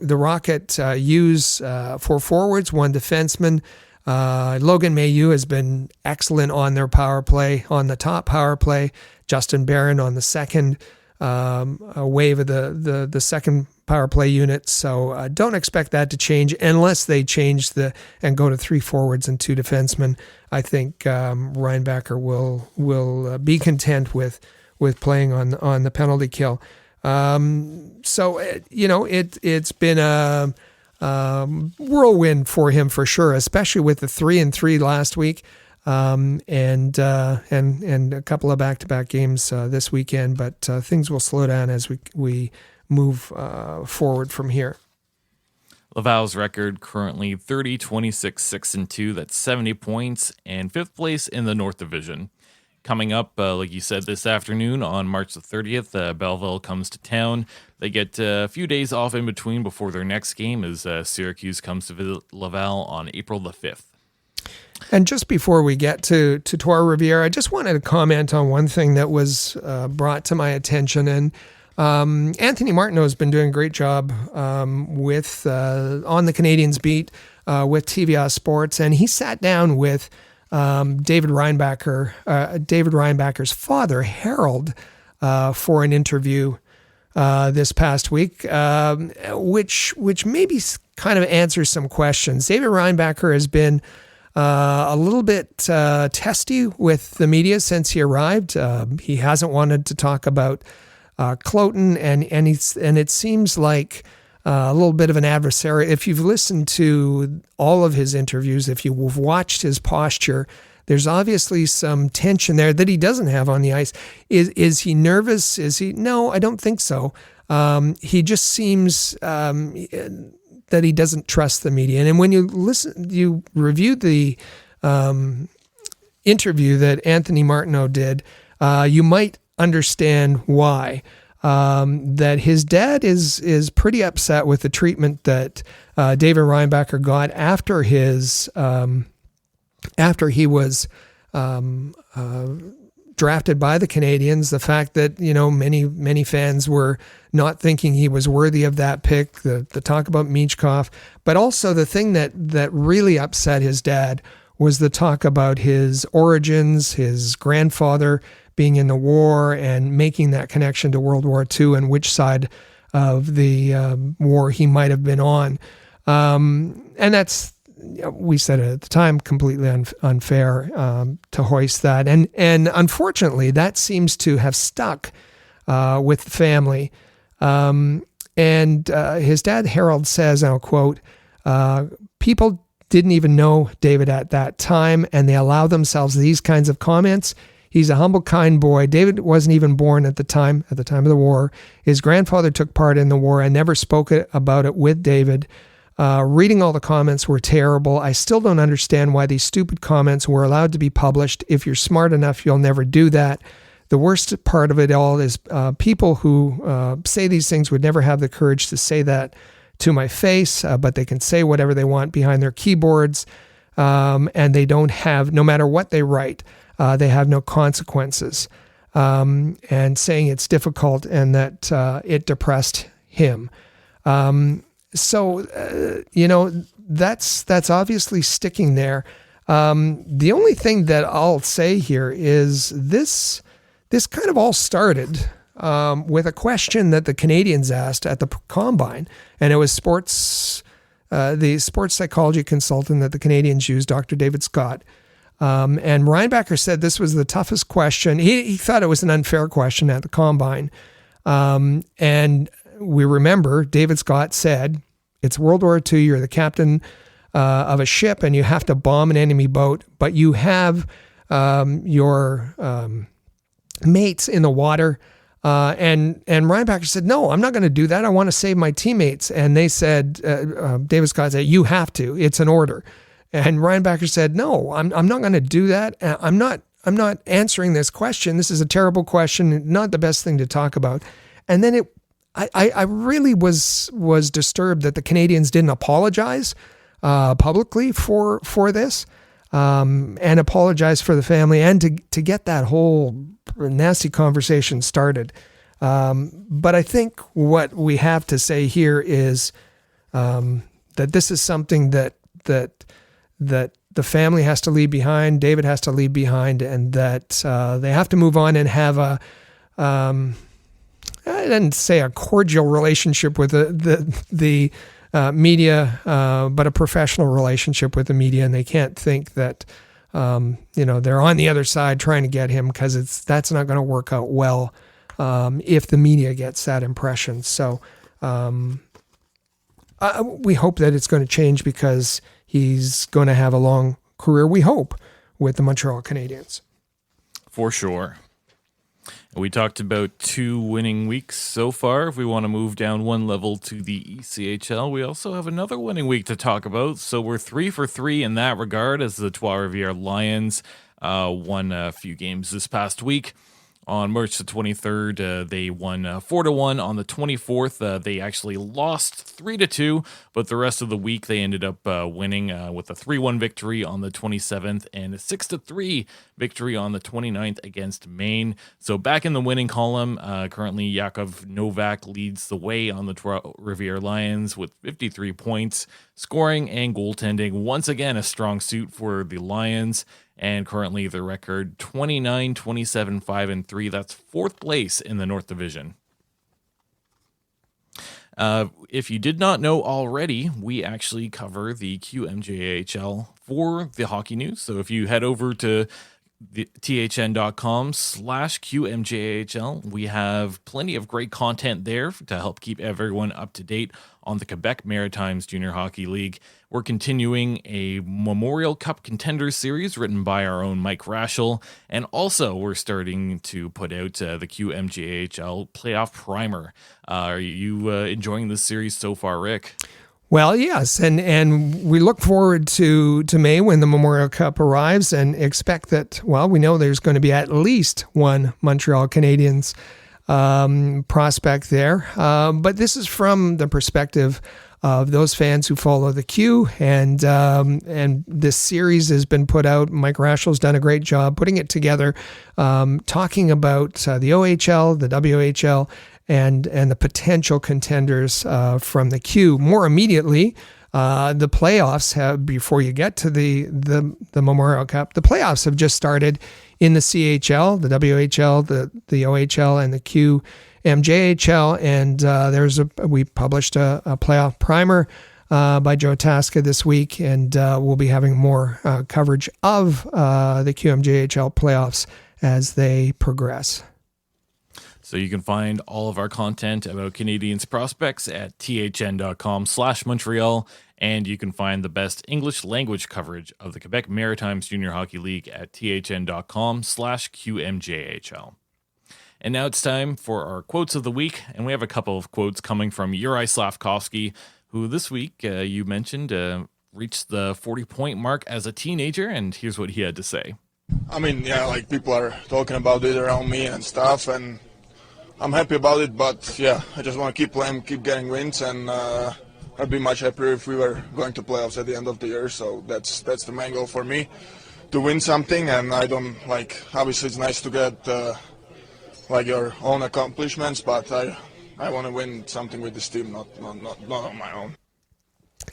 Rocket use 4 forwards, 1 defenseman. Logan Mailloux has been excellent on their power play, on the top power play. Justin Barron on the second wave of the second power play unit. So don't expect that to change unless they change and go to 3 forwards and 2 defensemen. I think Reinbacher will be content with playing on the penalty kill. It's been a whirlwind for him for sure, especially with the 3-3 last week. and a couple of back-to-back games this weekend. But things will slow down as we move forward from here. Laval's record currently 30, 26, 6-2. That's 70 points and 5th place in the North Division. Coming up, like you said, this afternoon on March the 30th, Belleville comes to town. They get a few days off in between before their next game as Syracuse comes to visit Laval on April the 5th. And just before we get to Trois-Rivières, I just wanted to comment on one thing that was brought to my attention. And Anthony Martineau has been doing a great job with on the Canadiens beat with TVA Sports, and he sat down with David Reinbacher's father, Harold, for an interview this past week, which maybe kind of answers some questions. David Reinbacher has been a little bit testy with the media since he arrived. He hasn't wanted to talk about Cloten, and it seems like a little bit of an adversary. If you've listened to all of his interviews, if you've watched his posture, there's obviously some tension there that he doesn't have on the ice. Is he nervous? No, I don't think so. He just seems that he doesn't trust the media. And when you reviewed the interview that Anthony Martineau did, you might understand why. That his dad is pretty upset with the treatment that David Reinbacher got after he was drafted by the Canadiens. The fact that many fans were not thinking he was worthy of that pick. The talk about Michkov, but also the thing that really upset his dad was the talk about his origins, his grandfather being in the war and making that connection to World War II and which side of the war he might have been on. And that's, we said it at the time, completely unfair to hoist that. And unfortunately, that seems to have stuck with the family. And his dad, Harold, says, and I'll quote, people didn't even know David at that time, and they allow themselves these kinds of comments. He's a humble, kind boy. David wasn't even born at the time of the war. His grandfather took part in the war and never spoke about it with David. Reading all the comments were terrible. I still don't understand why these stupid comments were allowed to be published. If you're smart enough, you'll never do that. The worst part of it all is people who say these things would never have the courage to say that to my face, but they can say whatever they want behind their keyboards, and they don't have, no matter what they write, they have no consequences, and saying it's difficult and that it depressed him. So that's obviously sticking there. The only thing that I'll say here is this kind of all started with a question that the Canadiens asked at the Combine, and it was the sports psychology consultant that the Canadiens used, Dr. David Scott. And Reinbacher said this was the toughest question. He thought it was an unfair question at the Combine. And we remember David Scott said, it's World War II, you're the captain of a ship and you have to bomb an enemy boat, but you have your mates in the water. And Reinbacher said, no, I'm not going to do that. I want to save my teammates. And they said, David Scott said, you have to, it's an order. And Reinbacher said, no, I'm not going to do that. I'm not answering this question. This is a terrible question, not the best thing to talk about. And then I really was disturbed that the Canadiens didn't apologize publicly for this, and apologize for the family and to get that whole nasty conversation started. But I think what we have to say here is that this is something that the family has to leave behind, David has to leave behind, and that they have to move on and have I didn't say a cordial relationship with the media, but a professional relationship with the media, and they can't think that they're on the other side trying to get him, because that's not going to work out well if the media gets that impression. So we hope that it's going to change, because he's going to have a long career. We hope with the Montreal Canadiens. For sure. We talked about 2 winning weeks so far. If we want to move down one level to the ECHL, we also have another winning week to talk about. So we're 3 for 3 in that regard, as the Trois-Rivières Lions won a few games this past week. On March the 23rd, they won 4-1. On the 24th, they actually lost 3-2, but the rest of the week they ended up winning with a 3-1 victory on the 27th and a 6-3 victory on the 29th against Maine. So back in the winning column, currently Yakov Novak leads the way on the Trois-Rivières Lions with 53 points. Scoring and goaltending, once again a strong suit for the Lions. And currently the record 29, 27, 5-3. That's 4th place in the North Division. If you did not know already, we actually cover the QMJAHL for the Hockey News. So if you head over to the thn.com/QMJAHL, we have plenty of great content there to help keep everyone up to date on the Quebec Maritimes Junior Hockey League. We're continuing a Memorial Cup Contenders series written by our own Mike Raschel, and also we're starting to put out the QMJAHL Playoff Primer. Are you enjoying this series so far, Rick? Well, yes, and we look forward to May when the Memorial Cup arrives, and expect that, well, we know there's going to be at least one Montreal Canadiens prospect there. But this is from the perspective of those fans who follow the Q, and this series has been put out. Mike Raschel's done a great job putting it together, talking about the OHL, the WHL, and the potential contenders from the Q. More immediately, the playoffs have, before you get to the Memorial Cup, the playoffs have just started in the CHL, the WHL, the OHL, and the QMJHL. And we published a playoff primer by Joe Tasca this week, and we'll be having more coverage of the QMJHL playoffs as they progress. So you can find all of our content about Canadiens prospects at thn.com/Montreal, and you can find the best English language coverage of the Quebec Maritimes Junior Hockey League at thn.com/QMJHL. And now it's time for our quotes of the week, and we have a couple of quotes coming from Juraj Slafkovsky, who this week, you mentioned, reached the 40-point mark as a teenager, and here's what he had to say. I mean, yeah, like people are talking about it around me and stuff, and I'm happy about it, but yeah, I just want to keep playing, keep getting wins, and I'd be much happier if we were going to playoffs at the end of the year. So that's the main goal for me, to win something. And I don't obviously it's nice to get your own accomplishments, but I want to win something with this team, not on my own.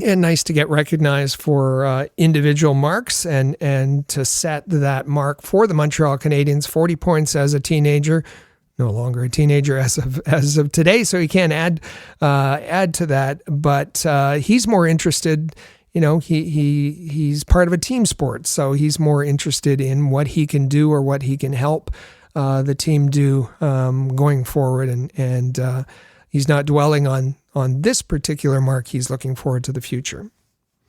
And nice to get recognized for individual marks and to set that mark for the Montreal Canadiens. 40 points as a teenager. No longer a teenager as of today, so he can't add to that. But he's more interested. He's part of a team sport, so he's more interested in what he can do or what he can help the team do going forward, and he's not dwelling on this particular mark. He's looking forward to the future.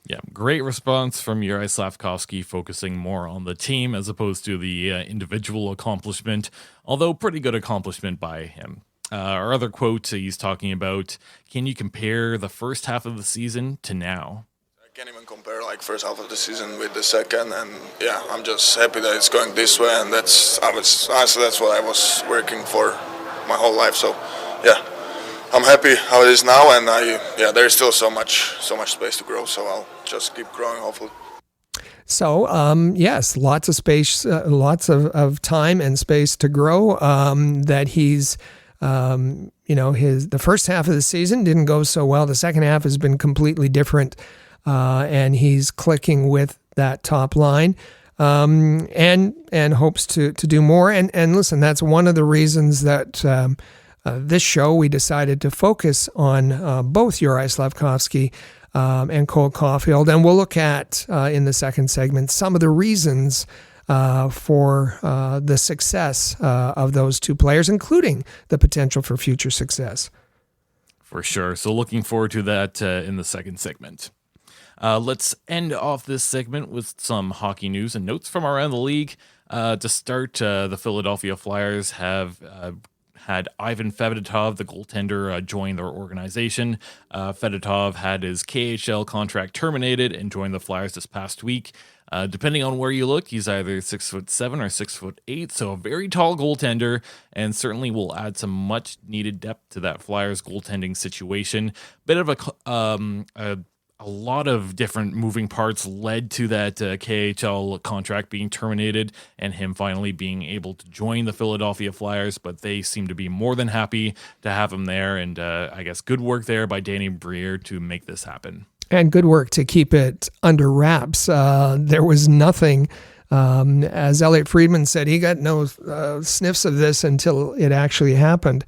Yeah, great response from Juraj Slafkovsky, focusing more on the team as opposed to the individual accomplishment, although pretty good accomplishment by him. Our other quote, he's talking about, can you compare the first half of the season to now? I can't even compare first half of the season with the second, and yeah, I'm just happy that it's going this way, and that's what I was working for my whole life. So yeah, I'm happy how it is now, and there's still so much space to grow, so I'll just keep growing, hopefully. So, yes, lots of space, lots of time and space to grow. That he's, the first half of the season didn't go so well. The second half has been completely different, and he's clicking with that top line, and hopes to do more. And listen, that's one of the reasons that this show we decided to focus on both Juraj Slafkovsky and Cole Caufield, and we'll look at in the second segment some of the reasons for the success of those two players, including the potential for future success. For sure. So looking forward to that in the second segment. Let's end off this segment with some hockey news and notes from around the league. To start, the Philadelphia Flyers have had Ivan Fedotov, the goaltender, join their organization. Fedotov had his KHL contract terminated and joined the Flyers this past week. Depending on where you look, he's either 6'7" or 6'8", so a very tall goaltender, and certainly will add some much needed depth to that Flyers goaltending situation. Bit of a lot of different moving parts led to that KHL contract being terminated and him finally being able to join the Philadelphia Flyers, but they seem to be more than happy to have him there, and I guess good work there by Danny Briere to make this happen. And good work to keep it under wraps. There was nothing, as Elliot Friedman said, he got no sniffs of this until it actually happened.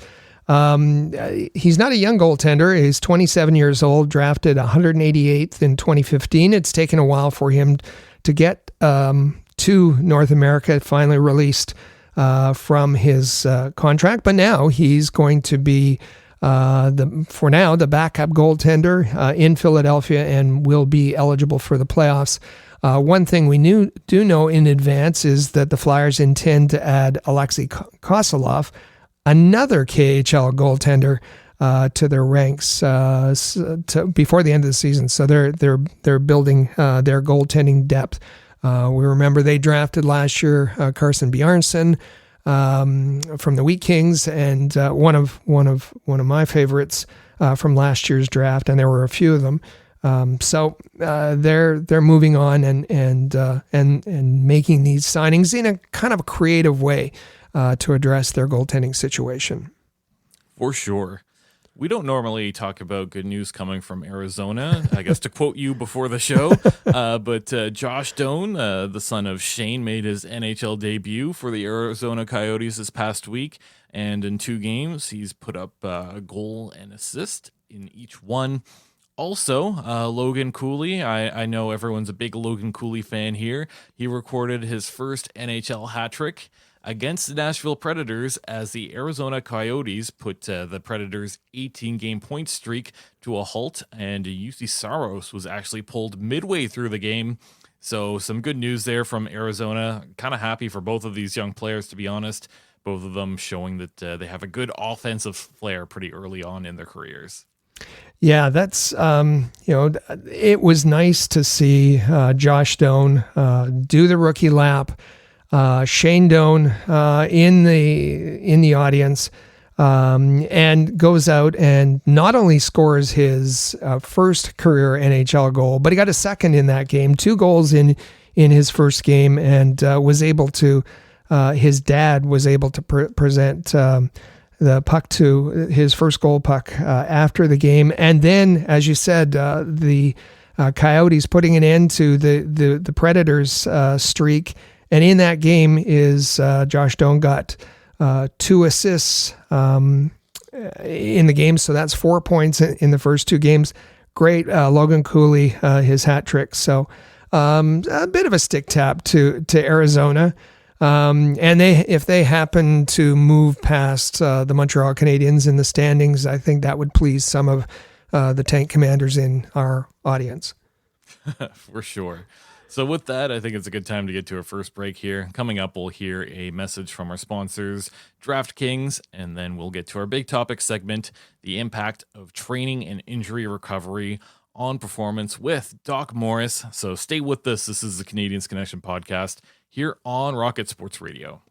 He's not a young goaltender. He's 27 years old, drafted 188th in 2015. It's taken a while for him to get to North America, finally released from his contract. But now he's going to be, the backup goaltender in Philadelphia and will be eligible for the playoffs. One thing we do know in advance is that the Flyers intend to add Alexei Kosolov, another KHL goaltender, to their ranks before the end of the season. So they're building their goaltending depth. We remember they drafted last year Carson Bjarnason from the Wheat Kings, and one of my favorites from last year's draft, and there were a few of them. So they're moving on and making these signings in a kind of a creative way to address their goaltending situation. For sure. We don't normally talk about good news coming from Arizona, I guess to quote you before the show, but Josh Doan, the son of Shane, made his NHL debut for the Arizona Coyotes this past week, and in 2 games, he's put up a goal and assist in each one. Also, Logan Cooley, I know everyone's a big Logan Cooley fan here. He recorded his first NHL hat trick against the Nashville Predators as the Arizona Coyotes put the Predators' 18-game point streak to a halt, and UC Saros was actually pulled midway through the game. So some good news there from Arizona. Kind of happy for both of these young players, to be honest. Both of them showing that they have a good offensive flair pretty early on in their careers. Yeah, that's, it was nice to see Josh Doan do the rookie lap. Shane Doan in the audience, and goes out and not only scores his first career NHL goal, but he got a second in that game, 2 goals in his first game, and was able to, his dad was able to present the puck to his first goal puck after the game. And then, as you said, the Coyotes putting an end to the Predators streak. And in that game is Josh Doan got 2 assists in the game. So that's 4 points in the first 2 games. Great. Logan Cooley, his hat trick. So a bit of a stick tap to Arizona. And if they happen to move past the Montreal Canadiens in the standings, I think that would please some of the tank commanders in our audience. For sure. So with that, I think it's a good time to get to our first break here. Coming up, we'll hear a message from our sponsors, DraftKings, and then we'll get to our big topic segment, the impact of training and injury recovery on performance with Doc Morris. So stay with us. This is the Canadiens Connection podcast here on Rocket Sports Radio.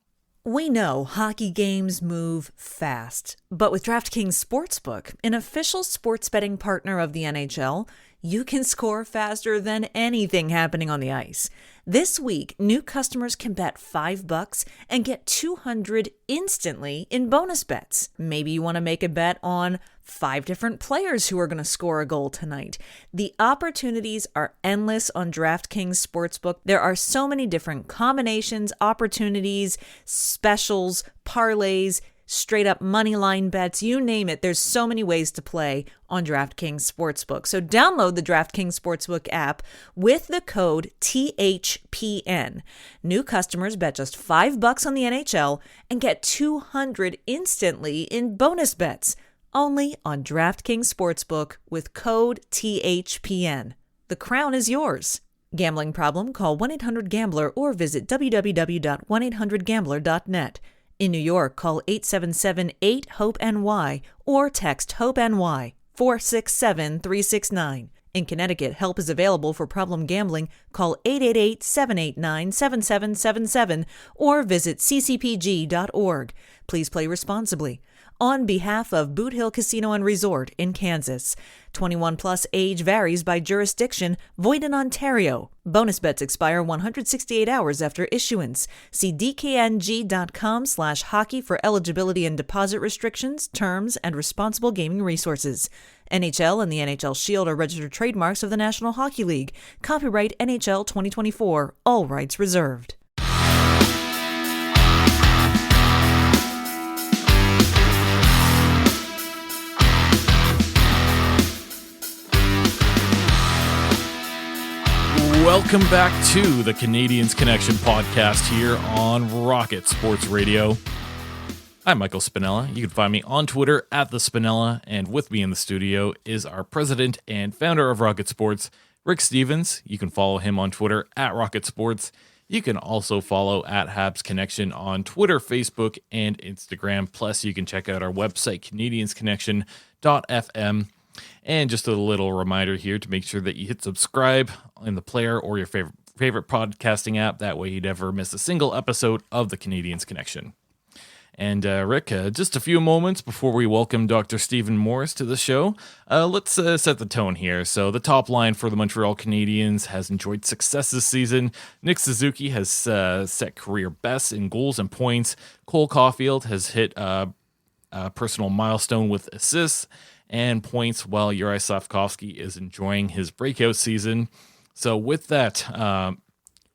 We know hockey games move fast, but with DraftKings Sportsbook, an official sports betting partner of the NHL, you can score faster than anything happening on the ice. This week, new customers can bet $5 and get $200 instantly in bonus bets. Maybe you want to make a bet on 5 different players who are going to score a goal tonight. The opportunities are endless on DraftKings Sportsbook. There are so many different combinations, opportunities, specials, parlays, straight up money line bets, you name it. There's so many ways to play on DraftKings Sportsbook. So download the DraftKings Sportsbook app with the code THPN. New customers bet just $5 on the NHL and get $200 instantly in bonus bets. Only on DraftKings Sportsbook with code THPN. The crown is yours. Gambling problem? Call 1-800-GAMBLER or visit www.1800gambler.net. In New York, call 877-8-HOPE-NY or text HOPE-NY 467-369. In Connecticut, help is available for problem gambling. Call 888-789-7777 or visit ccpg.org. Please play responsibly. On behalf of Boot Hill Casino and Resort in Kansas. 21 plus age varies by jurisdiction. Void in Ontario. Bonus bets expire 168 hours after issuance. See dkng.com/hockey for eligibility and deposit restrictions, terms, and responsible gaming resources. NHL and the NHL Shield are registered trademarks of the National Hockey League. Copyright NHL 2024. All rights reserved. Welcome back to the Canadiens Connection podcast here on Rocket Sports Radio. I'm Michael Spinella. You can find me on Twitter at the Spinella, and with me in the studio is our president and founder of Rocket Sports, Rick Stevens. You can follow him on Twitter at Rocket Sports. You can also follow at Habs Connection on Twitter, Facebook, and Instagram. Plus, you can check out our website, CanadiensConnection.fm. And just a little reminder here to make sure that you hit subscribe in the player or your favorite podcasting app. That way you never miss a single episode of the Canadiens Connection. And Rick, just a few moments before we welcome Dr. Stephen Morris to the show, let's set the tone here. So the top line for the Montreal Canadiens has enjoyed success this season. Nick Suzuki has set career bests in goals and points. Cole Caufield has hit a personal milestone with assists and points, while Juraj Slafkovsky is enjoying his breakout season. So with that, our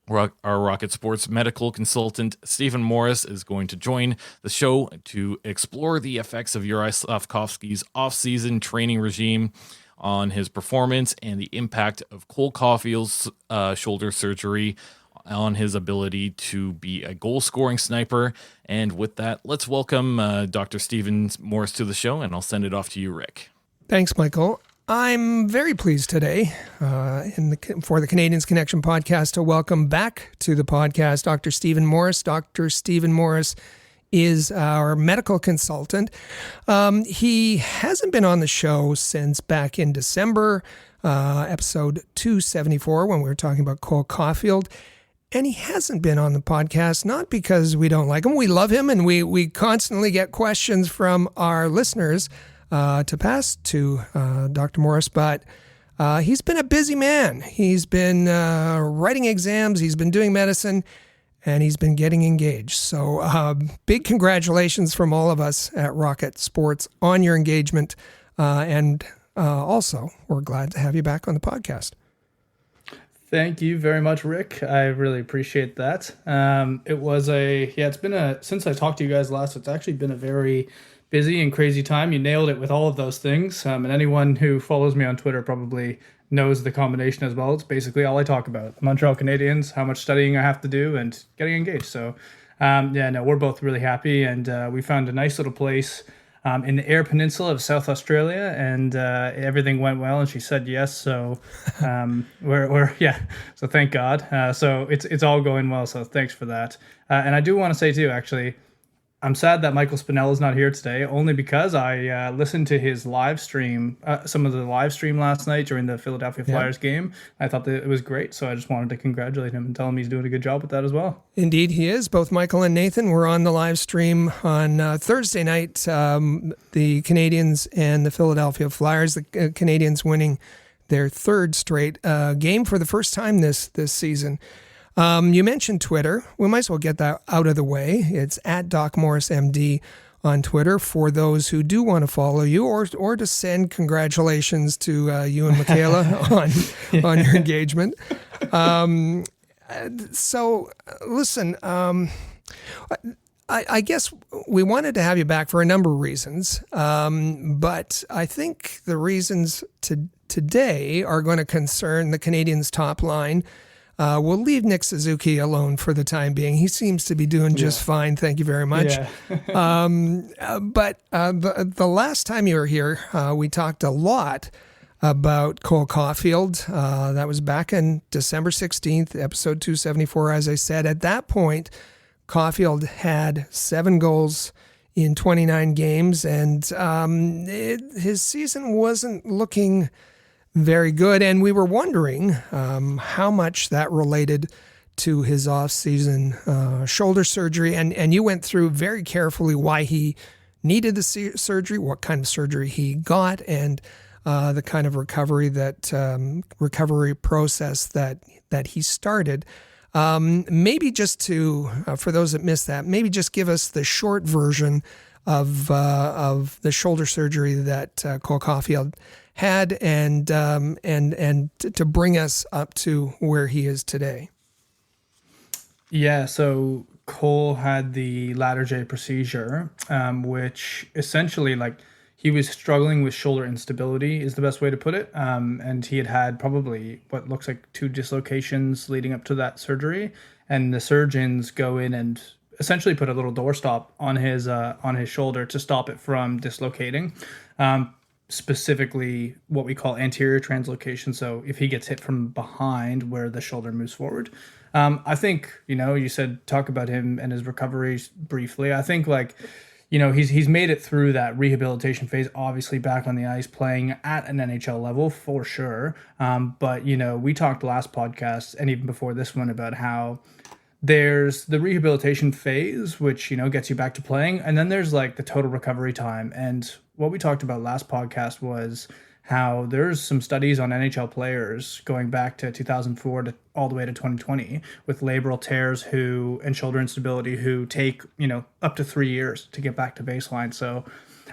Rocket Sports medical consultant, Stephen Morris, is going to join the show to explore the effects of Juraj Slafkovsky's off-season training regime on his performance and the impact of Cole Caufield's shoulder surgery on his ability to be a goal-scoring sniper. And with that, let's welcome Dr. Stephen Morris to the show, and I'll send it off to you, Rick. Thanks, Michael. I'm very pleased today for the Canadiens Connection podcast to welcome back to the podcast Dr. Stephen Morris. Dr. Stephen Morris is our medical consultant. He hasn't been on the show since back in December, episode 274, when we were talking about Cole Caufield. And he hasn't been on the podcast, not because we don't like him. We love him, and we constantly get questions from our listeners to pass to Dr. Morris. But he's been a busy man. He's been writing exams. He's been doing medicine, and he's been getting engaged. So big congratulations from all of us at Rocket Sports on your engagement. And also, we're glad to have you back on the podcast. Thank you very much, Rick. I really appreciate that. It's been since I talked to you guys last, it's actually been a very busy and crazy time. You nailed it with all of those things. And anyone who follows me on Twitter probably knows the combination as well. It's basically all I talk about. The Montreal Canadiens, how much studying I have to do, and getting engaged. So, we're both really happy. And we found a nice little place in the Eyre Peninsula of South Australia, and everything went well, and she said yes. So so thank God. So it's all going well. So thanks for that. And I do want to say too, actually, I'm sad that Michael Spinella is not here today, only because I listened to his live stream, some of the live stream last night during the Philadelphia Flyers game. I thought that it was great, so I just wanted to congratulate him and tell him he's doing a good job with that as well. Indeed, he is. Both Michael and Nathan were on the live stream on Thursday night, the Canadiens and the Philadelphia Flyers, the Canadiens winning their third straight game for the first time this season. You mentioned Twitter. We might as well get that out of the way. It's at Doc Morris MD on Twitter for those who do want to follow you or to send congratulations to you and Michaela on your engagement. So listen, I guess we wanted to have you back for a number of reasons, but I think the reasons today are going to concern the Canadiens' top line. We'll leave Nick Suzuki alone for the time being. He seems to be doing just fine. Thank you very much. Yeah. But the last time you were here, we talked a lot about Cole Caufield. That was back on December 16th, episode 274. As I said, at that point, Caufield had 7 goals in 29 games, and his season wasn't looking very good. And we were wondering how much that related to his off-season shoulder surgery. And you went through very carefully why he needed the surgery, what kind of surgery he got, and the kind of recovery process that he started. Maybe just to, for those that missed that, maybe just give us the short version of the shoulder surgery that Cole Caufield had, and to bring us up to where he is today. Yeah, so Cole had the ladder J procedure, which essentially, he was struggling with shoulder instability is the best way to put it. And he had probably what looks like 2 dislocations leading up to that surgery. And the surgeons go in and essentially put a little doorstop on his shoulder to stop it from dislocating. Specifically what we call anterior translocation. So if he gets hit from behind where the shoulder moves forward. I think, you said talk about him and his recovery briefly. I think he's made it through that rehabilitation phase, obviously back on the ice playing at an NHL level for sure. But we talked last podcast and even before this one about how there's the rehabilitation phase, which, gets you back to playing. And then there's the total recovery time. And what we talked about last podcast was how there's some studies on NHL players going back to 2004 to all the way to 2020 with labral tears and shoulder instability who take, up to 3 years to get back to baseline. So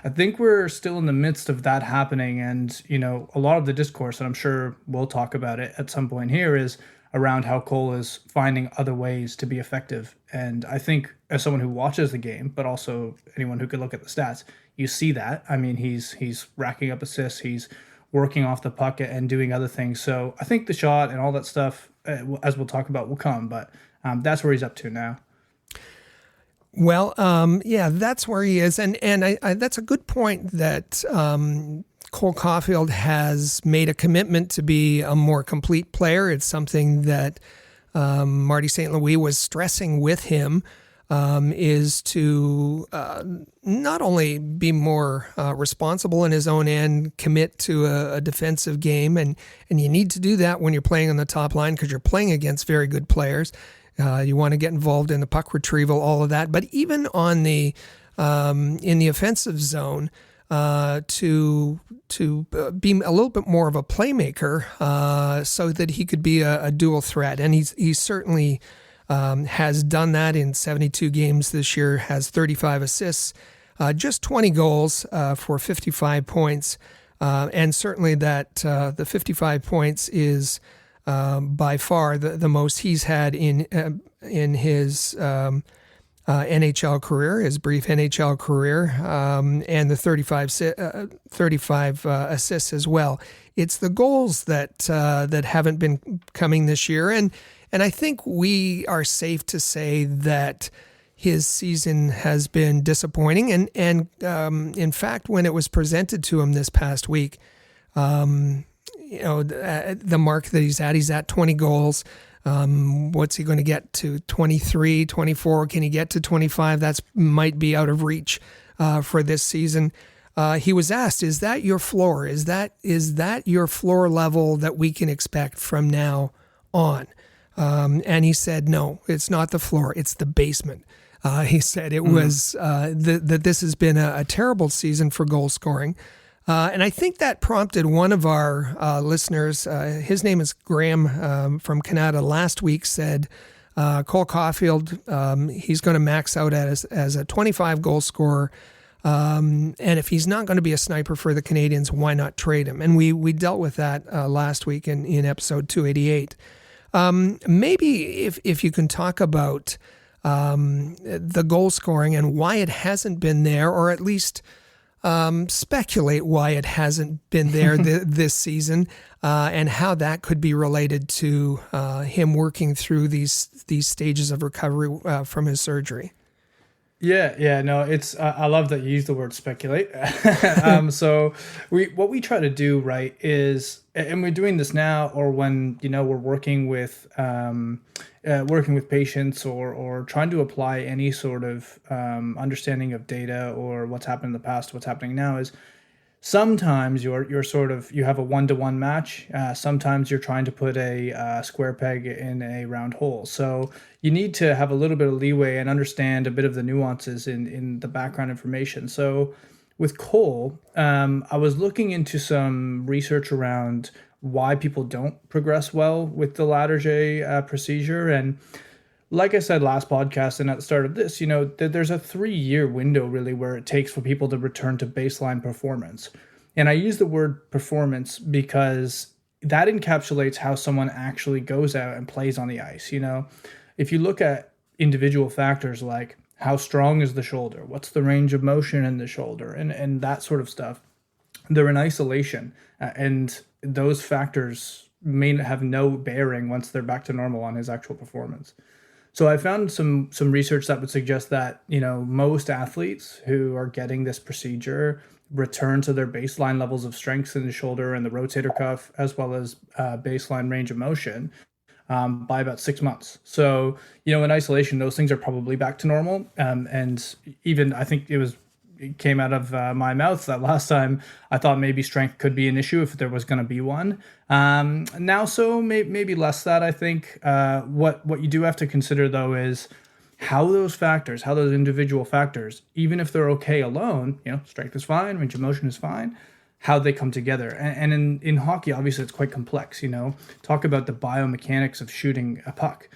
I think we're still in the midst of that happening. And, a lot of the discourse, and I'm sure we'll talk about it at some point here, is around how Cole is finding other ways to be effective. And I think as someone who watches the game, but also anyone who could look at the stats, you see that. I mean, he's racking up assists, he's working off the puck and doing other things. So I think the shot and all that stuff, as we'll talk about, will come. But that's where he's up to now. Well, yeah, that's where he is. And I that's a good point that Cole Caufield has made a commitment to be a more complete player. It's something that Marty St. Louis was stressing with him, is to not only be more responsible in his own end, commit to a defensive game, and you need to do that when you're playing on the top line because you're playing against very good players. You want to get involved in the puck retrieval, all of that. But even on the in the offensive zone, to be a little bit more of a playmaker, so that he could be a dual threat, and he certainly has done that in 72 games this year. Has 35 assists, just 20 goals for 55 points, and certainly that the 55 points is by far the most he's had in his NHL career, his brief NHL career, and the 35 assists as well. It's the goals that haven't been coming this year, and I think we are safe to say that his season has been disappointing. And in fact, when it was presented to him this past week, the mark that he's at 20 goals. What's he going to get to? 23, 24? Can he get to 25? That's might be out of reach for this season. He was asked, "Is that your floor? Is that your floor level that we can expect from now on?" And he said, "No, it's not the floor. It's the basement." He said it was that this has been a terrible season for goal scoring. And I think that prompted one of our listeners, his name is Graham from Canada, last week said, Cole Caufield, he's going to max out as a 25 goal scorer. And if he's not going to be a sniper for the Canadiens, why not trade him? And we dealt with that last week in episode 288. Maybe if you can talk about the goal scoring and why it hasn't been there, or at least speculate why it hasn't been there this season, and how that could be related to him working through these stages of recovery from his surgery. Yeah, no, it's I love that you use the word speculate. So what we try to do, right, is, and we're doing this now, or when we're working with patients, or trying to apply any sort of understanding of data or what's happened in the past, what's happening now, is sometimes you have a one-to-one match. Sometimes you're trying to put a square peg in a round hole. So you need to have a little bit of leeway and understand a bit of the nuances in the background information. So with Cole, I was looking into some research around why people don't progress well with the Latarjet procedure. And like I said last podcast and at the start of this, there's a 3-year window really where it takes for people to return to baseline performance. And I use the word performance because that encapsulates how someone actually goes out and plays on the ice. If you look at individual factors like how strong is the shoulder, what's the range of motion in the shoulder, and that sort of stuff, they're in isolation. And those factors may have no bearing once they're back to normal on his actual performance. So I found some research that would suggest that, most athletes who are getting this procedure return to their baseline levels of strength in the shoulder and the rotator cuff, as well as baseline range of motion, by about 6 months. So, in isolation, those things are probably back to normal. And even I think it came out of my mouth that last time I thought maybe strength could be an issue if there was going to be one. Now, so maybe less that, I think. What you do have to consider, though, is how those individual factors, even if they're okay alone, strength is fine, range of motion is fine, how they come together. And in hockey, obviously, it's quite complex. Talk about the biomechanics of shooting a puck.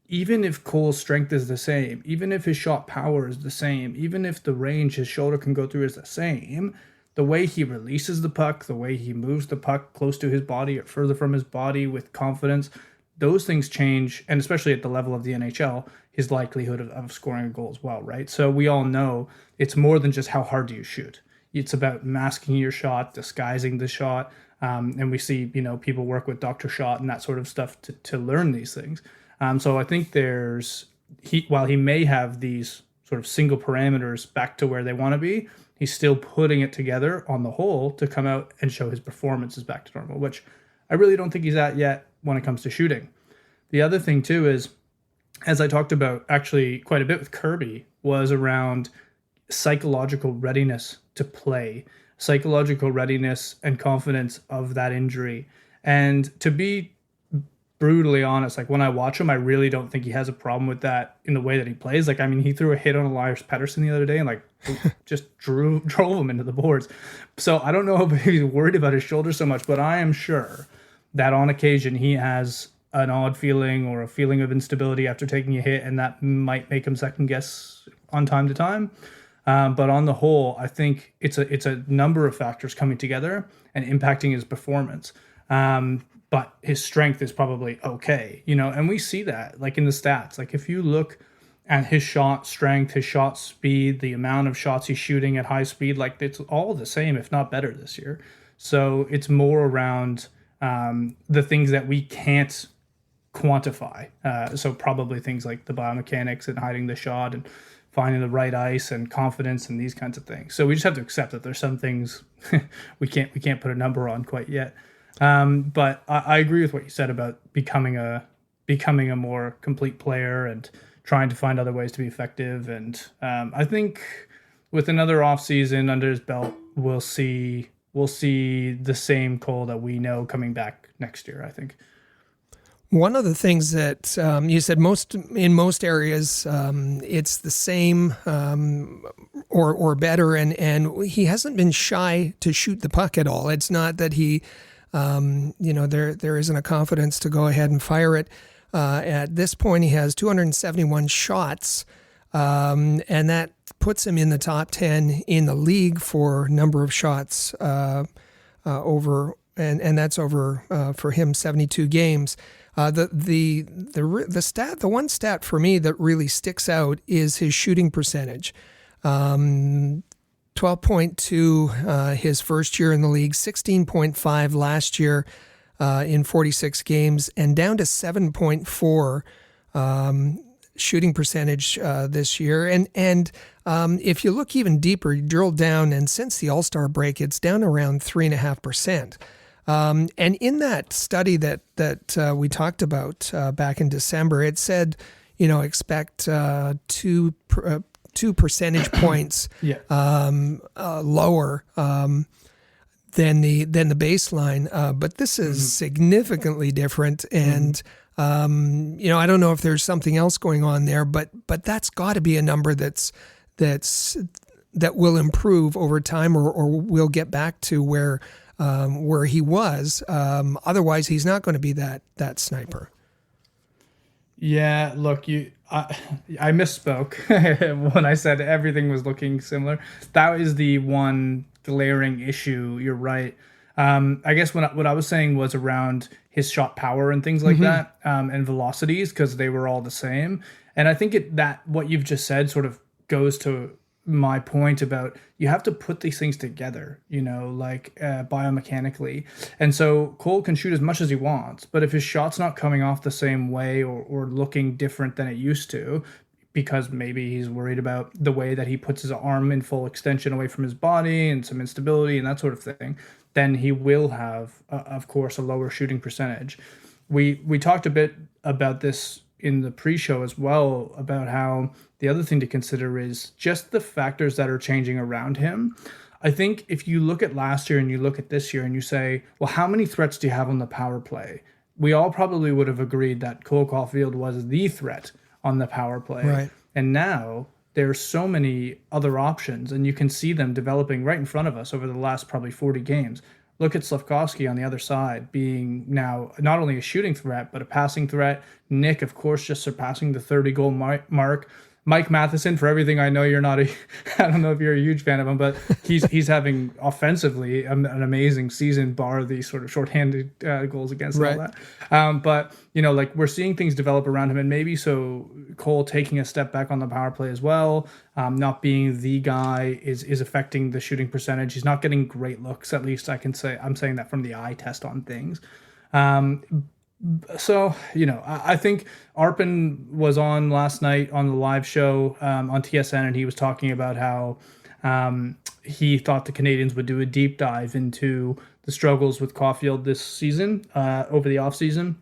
Even if Cole's strength is the same, even if his shot power is the same, even if the range his shoulder can go through is the same, the way he releases the puck, the way he moves the puck close to his body or further from his body with confidence, those things change, and especially at the level of the NHL, his likelihood of scoring a goal as well, right? So we all know it's more than just how hard do you shoot. It's about masking your shot, disguising the shot, and we see, people work with Dr. Shot and that sort of stuff to learn these things. So I think while he may have these sort of single parameters back to where they want to be, he's still putting it together on the whole to come out and show his performance is back to normal, which I really don't think he's at yet when it comes to shooting. The other thing too is, as I talked about actually quite a bit with Kirby, was around psychological readiness to play, psychological readiness and confidence of that injury. And to be brutally honest, like when I watch him, I really don't think he has a problem with that in the way that he plays. Like, I mean, he threw a hit on Elias Pettersson the other day and just drove him into the boards. So I don't know if he's worried about his shoulder so much, but I am sure that on occasion he has an odd feeling or a feeling of instability after taking a hit, and that might make him second guess on time to time. But on the whole, I think it's a number of factors coming together and impacting his performance. But his strength is probably okay, and we see that like in the stats. Like if you look at his shot strength, his shot speed, the amount of shots he's shooting at high speed, like it's all the same, if not better this year. So it's more around the things that we can't quantify. So probably things like the biomechanics and hiding the shot and finding the right ice and confidence and these kinds of things. So we just have to accept that there's some things we can't put a number on quite yet. But I agree with what you said about becoming a more complete player and trying to find other ways to be effective. And I think with another off season under his belt, we'll see the same Cole that we know coming back next year, I think. One of the things that you said, in most areas, it's the same or better, and he hasn't been shy to shoot the puck at all. It's not that he, there isn't a confidence to go ahead and fire it. At this point, he has 271 shots, and that puts him in the top 10 in the league for number of shots over, and that's over for him 72 games. The one stat for me that really sticks out is his shooting percentage. 12.2 his first year in the league, 16.5 last year in 46 games, and down to 7.4 shooting percentage this year. And if you look even deeper, you drill down, and since the All-Star break, it's down around 3.5%. And in that study that we talked about back in December, it said, expect 2 percentage points lower than the baseline. But this is significantly different, and I don't know if there's something else going on there, but that's got to be a number that will improve over time, or we'll get back to where he was. Otherwise, he's not going to be that sniper. Yeah, look, I misspoke when I said everything was looking similar. That is the one glaring issue. You're right. I guess what I was saying was around his shot power and things like that, and velocities, because they were all the same. And I think that what you've just said sort of goes to my point about you have to put these things together, biomechanically. And so Cole can shoot as much as he wants, but if his shot's not coming off the same way or looking different than it used to, because maybe he's worried about the way that he puts his arm in full extension away from his body and some instability and that sort of thing, then he will have, of course, a lower shooting percentage. We talked a bit about this in the pre-show as well, about how the other thing to consider is just the factors that are changing around him. I think if you look at last year and you look at this year and you say, well, how many threats do you have on the power play? We all probably would have agreed that Cole Caufield was the threat on the power play. Right. And now there's so many other options, and you can see them developing right in front of us over the last probably 40 games. Look at Slafkovsky on the other side being now not only a shooting threat, but a passing threat. Nick, of course, just surpassing the 30-goal mark. Mike Matheson, for everything I know, I don't know if you're a huge fan of him, but he's having offensively an amazing season, bar the sort of shorthanded goals against and all that. But, we're seeing things develop around him, and maybe so Cole taking a step back on the power play as well, not being the guy is affecting the shooting percentage. He's not getting great looks, at least I can say. I'm saying that from the eye test on things. So, I think Arpin was on last night on the live show on TSN, and he was talking about how he thought the Canadiens would do a deep dive into the struggles with Caufield this season, over the offseason.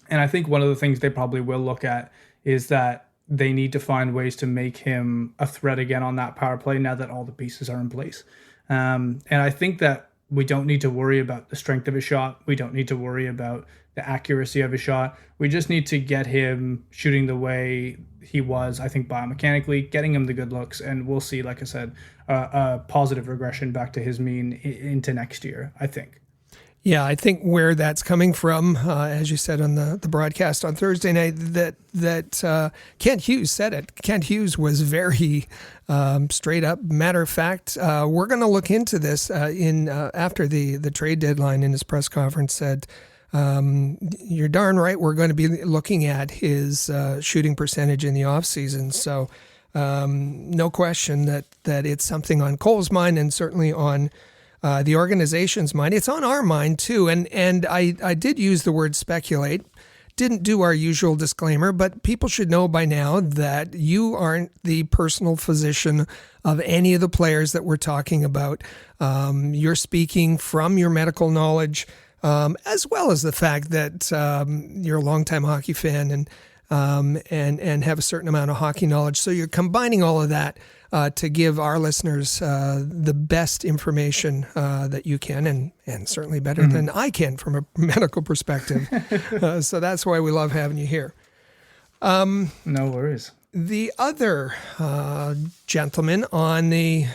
And I think one of the things they probably will look at is that they need to find ways to make him a threat again on that power play now that all the pieces are in place. And I think that we don't need to worry about the strength of his shot. We don't need to worry about the accuracy of his shot. We just need to get him shooting the way he was, I think, biomechanically, getting him the good looks, and we'll see, like I said, a positive regression back to his mean into next year, I think. Yeah, I think where that's coming from, as you said on the broadcast on Thursday night, that Kent Hughes said it. Kent Hughes was very straight up. Matter of fact, we're going to look into this after the trade deadline. In his press conference, said, "You're darn right. We're going to be looking at his shooting percentage in the offseason." So, no question that it's something on Cole's mind, and certainly on the organization's mind. It's on our mind too. And I did use the word speculate. Didn't do our usual disclaimer, but people should know by now that you aren't the personal physician of any of the players that we're talking about. You're speaking from your medical knowledge, as well as the fact that you're a longtime hockey fan and have a certain amount of hockey knowledge. So you're combining all of that to give our listeners the best information that you can, and certainly better than I can from a medical perspective. So that's why we love having you here. No worries. The other gentleman on the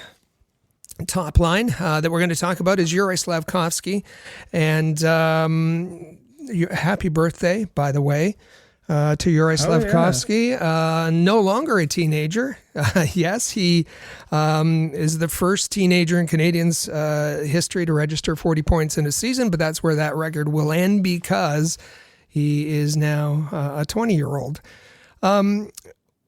top line that we're going to talk about is Juraj Slafkovsky. And happy birthday, by the way. To Juraj Slafkovsky, no longer a teenager. Yes, he is the first teenager in Canadiens history to register 40 points in a season, but that's where that record will end because he is now a 20-year-old.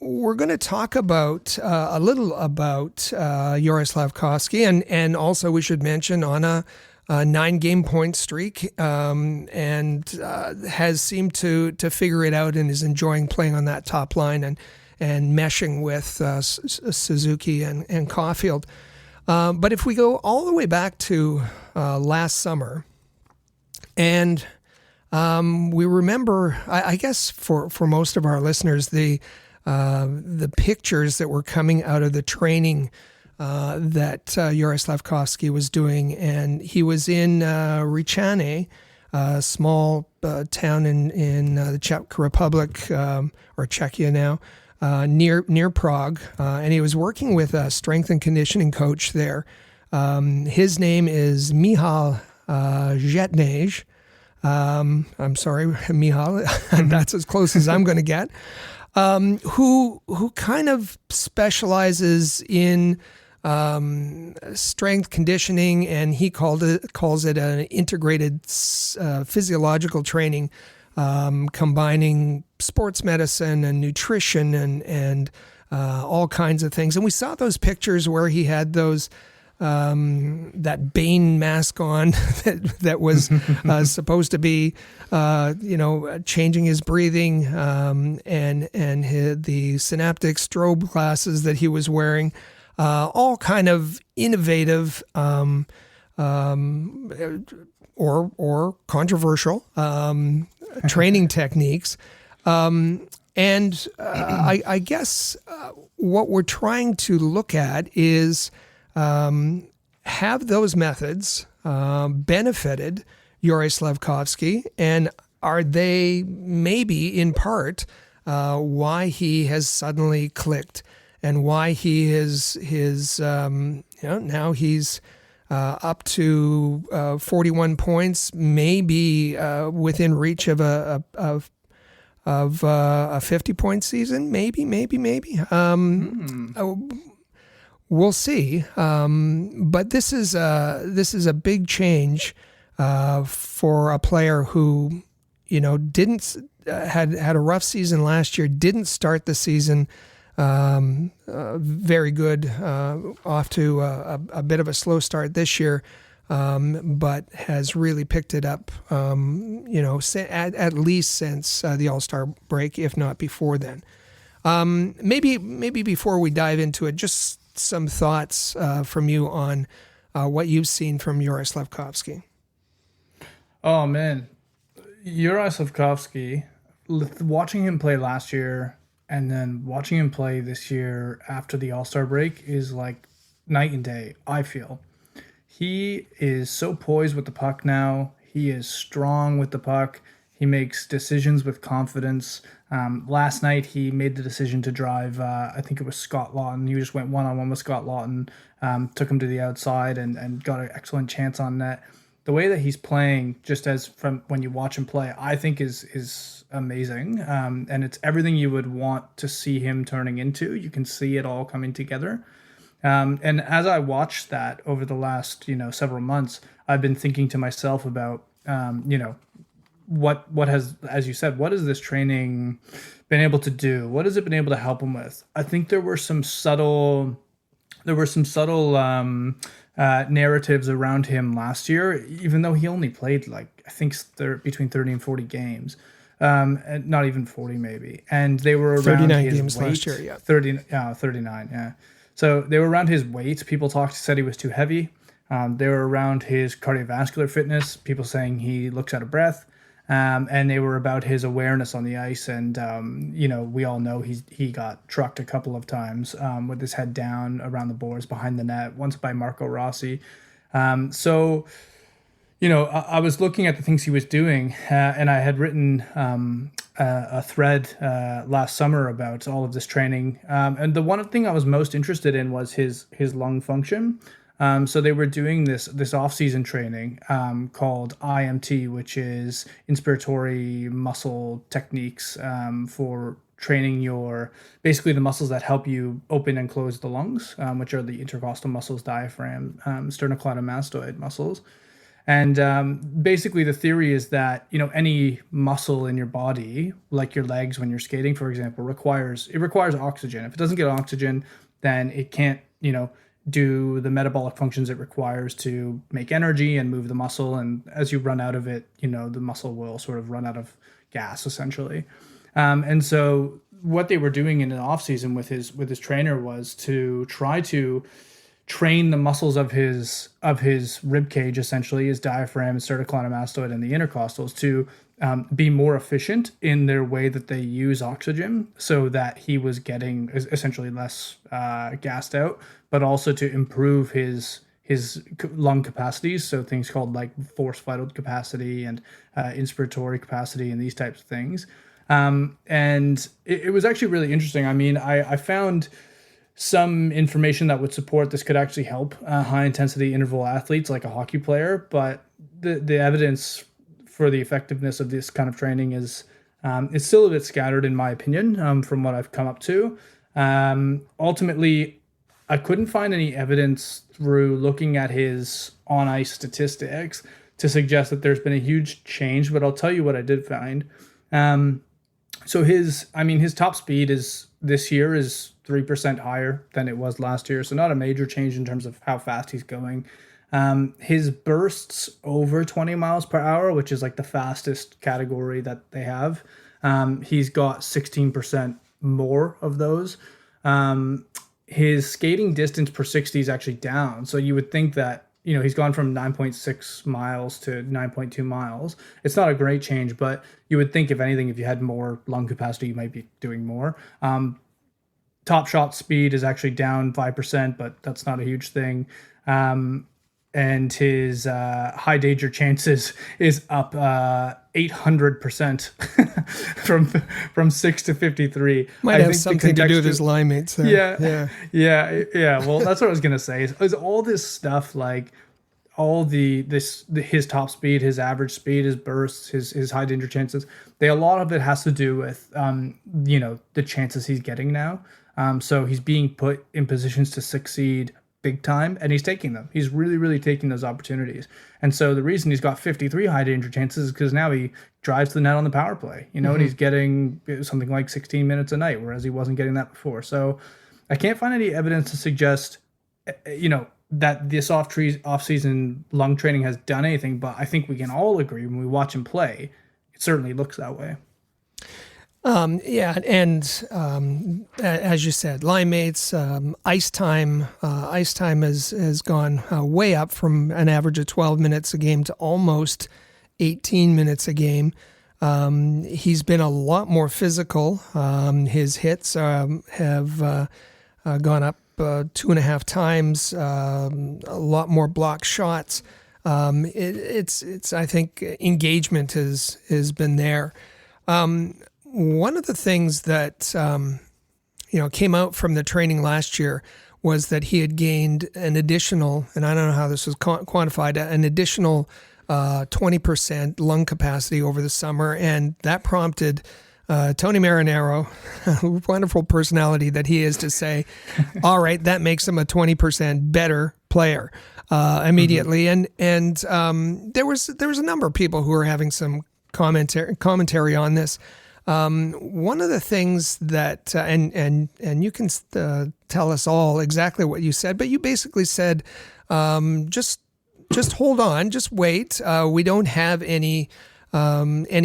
We're going to talk about a little about Juraj Slafkovsky, and also we should mention on a 9-game point streak, and has seemed to figure it out and is enjoying playing on that top line and meshing with Suzuki and Caufield. But if we go all the way back to last summer, and we remember, I guess for most of our listeners, the pictures that were coming out of the training that Juraj Slafkovsky was doing, and he was in Rečany, a small town in the Czech Republic, or Czechia now, near Prague, and he was working with a strength and conditioning coach there. His name is Michal Žetnej. I'm sorry, Michal. That's as close as I'm going to get. Who kind of specializes in strength conditioning, and he calls it an integrated physiological training, combining sports medicine and nutrition and all kinds of things. And we saw those pictures where he had those that Bane mask on that was supposed to be changing his breathing, and the synaptic strobe glasses that he was wearing. All kind of innovative or controversial training techniques. I guess what we're trying to look at is have those methods benefited Juraj Slafkovsky, and are they maybe in part why he has suddenly clicked? And why he is now he's up to 41 points, maybe within reach of a 50-point season, maybe. We'll see. But this is a big change for a player who didn't had a rough season last year, didn't start the season very good, off to a bit of a slow start this year, but has really picked it up, at least since the All-Star break, if not before then. Maybe before we dive into it, just some thoughts from you on what you've seen from Juraj Slafkovsky. Oh, man. Juraj Slafkovsky, watching him play last year and then watching him play this year after the All-Star break is like night and day, I feel. He is so poised with the puck now. He is strong with the puck. He makes decisions with confidence. Last night, he made the decision to drive, I think it was Scott Lawton. He just went one-on-one with Scott Lawton, took him to the outside and got an excellent chance on net. The way that he's playing, just as from when you watch him play, I think is amazing. And it's everything you would want to see him turning into. You can see it all coming together. And as I watched that over the last, several months, I've been thinking to myself about, what has, as you said, what has this training been able to do? What has it been able to help him with? I think there were some subtle narratives around him last year, even though he only played between 30 and 40 games. And not even 40 maybe. And they were around 39 his games weight. last year, yeah. 39, yeah. So they were around his weight. People said he was too heavy. They were around his cardiovascular fitness. People saying he looks out of breath. And they were about his awareness on the ice. And, we all know he got trucked a couple of times with his head down around the boards behind the net, once by Marco Rossi. I was looking at the things he was doing, and I had written a thread last summer about all of this training. And the one thing I was most interested in was his lung function. So they were doing this off-season training called IMT, which is inspiratory muscle techniques for training basically the muscles that help you open and close the lungs, which are the intercostal muscles, diaphragm, sternocleidomastoid muscles. And basically the theory is that, any muscle in your body, like your legs when you're skating, for example, requires oxygen. If it doesn't get oxygen, then it can't, do the metabolic functions it requires to make energy and move the muscle. And as you run out of it, the muscle will sort of run out of gas essentially. And so what they were doing in the off season with his trainer was to try to train the muscles of his rib cage, essentially his diaphragm, his sternocleidomastoid, and the intercostals to be more efficient in their way that they use oxygen, so that he was getting essentially less gassed out, but also to improve his lung capacities. So things called like forced vital capacity and inspiratory capacity and these types of things. And it was actually really interesting. I mean, I found some information that would support this could actually help high intensity interval athletes like a hockey player, but the evidence for the effectiveness of this kind of training is it's still a bit scattered in my opinion, from what I've come up to. Ultimately, I couldn't find any evidence through looking at his on ice statistics to suggest that there's been a huge change, but I'll tell you what I did find. So his top speed this year is 3% higher than it was last year. So not a major change in terms of how fast he's going. His bursts over 20 miles per hour, which is like the fastest category that they have. He's got 16% more of those. His skating distance per 60 is actually down. So you would think that, he's gone from 9.6 miles to 9.2 miles. It's not a great change, but you would think, if anything, if you had more lung capacity, you might be doing more. Top shot speed is actually down 5%, but that's not a huge thing. And his high danger chances is up 800% from 6 to 53. Might have something to do with his line mates there. Yeah. Well, that's what I was gonna say. Is all this stuff, like all his top speed, his average speed, his bursts, his high danger chances. A lot of it has to do with the chances he's getting now. So he's being put in positions to succeed big time, and he's taking them. He's really, really taking those opportunities. And so the reason he's got 53 high danger chances is because now he drives the net on the power play, and he's getting something like 16 minutes a night, whereas he wasn't getting that before. So I can't find any evidence to suggest, that this off-season lung training has done anything, but I think we can all agree when we watch him play, it certainly looks that way. As you said, line mates, ice time has gone way up from an average of 12 minutes a game to almost 18 minutes a game. He's been a lot more physical. His hits have gone up 2.5 times. A lot more block shots. It's I think engagement has been there. One of the things that came out from the training last year was that he had gained an additional, and I don't know how this was quantified, an additional 20% lung capacity over the summer, and that prompted Tony Marinaro, wonderful personality that he is, to say, all right, that makes him a 20% better player immediately. And there was a number of people who were having some commentary on this. One of the things that, and you can tell us all exactly what you said, but you basically said, just hold on, just wait. We don't have any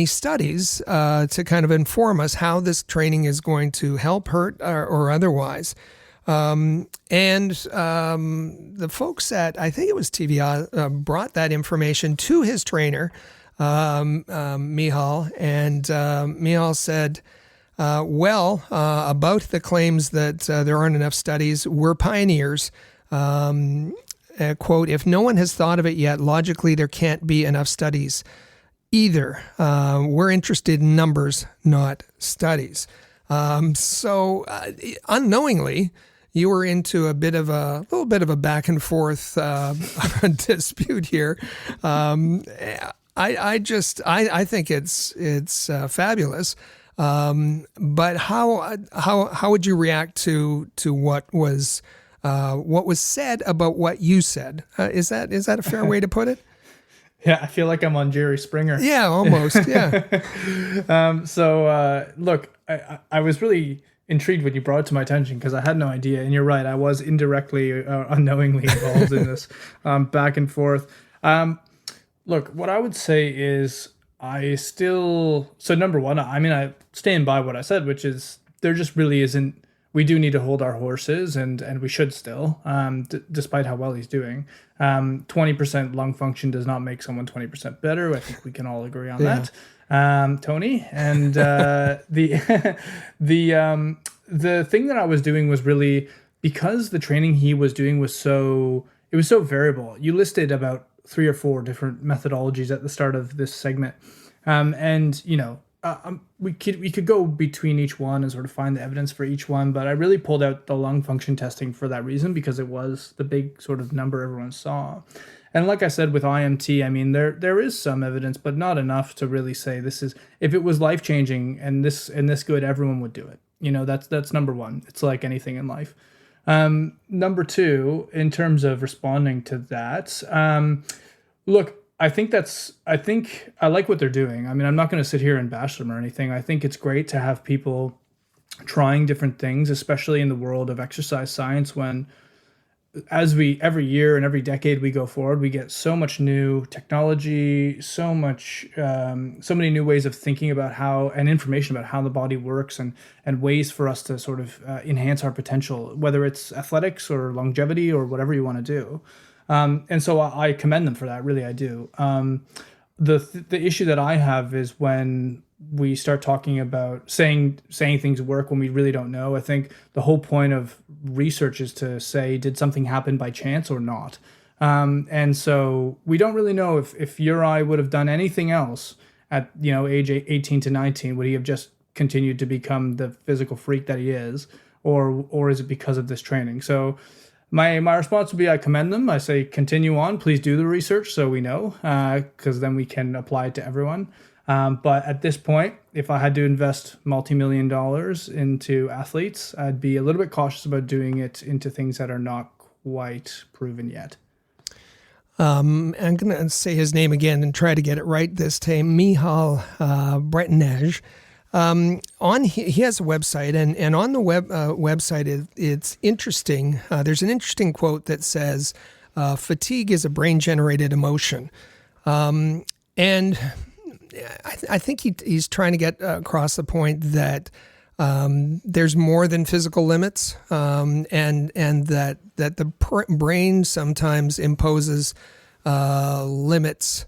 studies to kind of inform us how this training is going to help, hurt, or otherwise. And the folks at, I think it was TVA, brought that information to his trainer, Michal, and Michal said, about the claims that there aren't enough studies, we're pioneers. Quote, if no one has thought of it yet, logically there can't be enough studies either. We're interested in numbers, not studies. So unknowingly, you were into a little bit of a back and forth dispute here. I think it's fabulous. But how would you react to what was said about what you said? Is that a fair way to put it? Yeah, I feel like I'm on Jerry Springer. Yeah, almost. Yeah. Look, I was really intrigued when you brought it to my attention because I had no idea. And you're right, I was indirectly, unknowingly involved in this back and forth. Look, what I would say is so number one, I mean, I stand by what I said, which is there just really isn't, we do need to hold our horses and we should still, despite how well he's doing. 20% lung function does not make someone 20% better. I think we can all agree on that. Tony, and the thing that I was doing was really because the training he was doing was so variable. You listed about 3 or 4 different methodologies at the start of this segment, and we could go between each one and sort of find the evidence for each one, but I really pulled out the lung function testing for that reason because it was the big sort of number everyone saw. And like I said with IMT, I mean there is some evidence, but not enough to really say this is, if it was life changing and this good, everyone would do it. That's number one. It's like anything in life. Number two, in terms of responding to that, look, I think I like what they're doing. I mean, I'm not going to sit here and bash them or anything. I think it's great to have people trying different things, especially in the world of exercise science, when every year and every decade we go forward, we get so much new technology, so many new ways of thinking about how, and information about how the body works, and ways for us to sort of enhance our potential, whether it's athletics or longevity or whatever you want to do. And so I commend them for that. Really, I do. The issue that I have is when we start talking about saying things work when we really don't know. I think the whole point of research is to say, did something happen by chance or not? And so we don't really know if Juraj would have done anything else at age 18 to 19. Would he have just continued to become the physical freak that he is, or is it because of this training? So my response would be, I commend them. I say, continue on. Please do the research so we know, because then we can apply it to everyone. But at this point, if I had to invest multi-million dollars into athletes, I'd be a little bit cautious about doing it into things that are not quite proven yet. I'm going to say his name again and try to get it right this time. Michal Bretanej. He has a website, and on the website, it's interesting. There's an interesting quote that says, fatigue is a brain-generated emotion. And I think he's trying to get across the point that there's more than physical limits, and that the brain sometimes imposes limits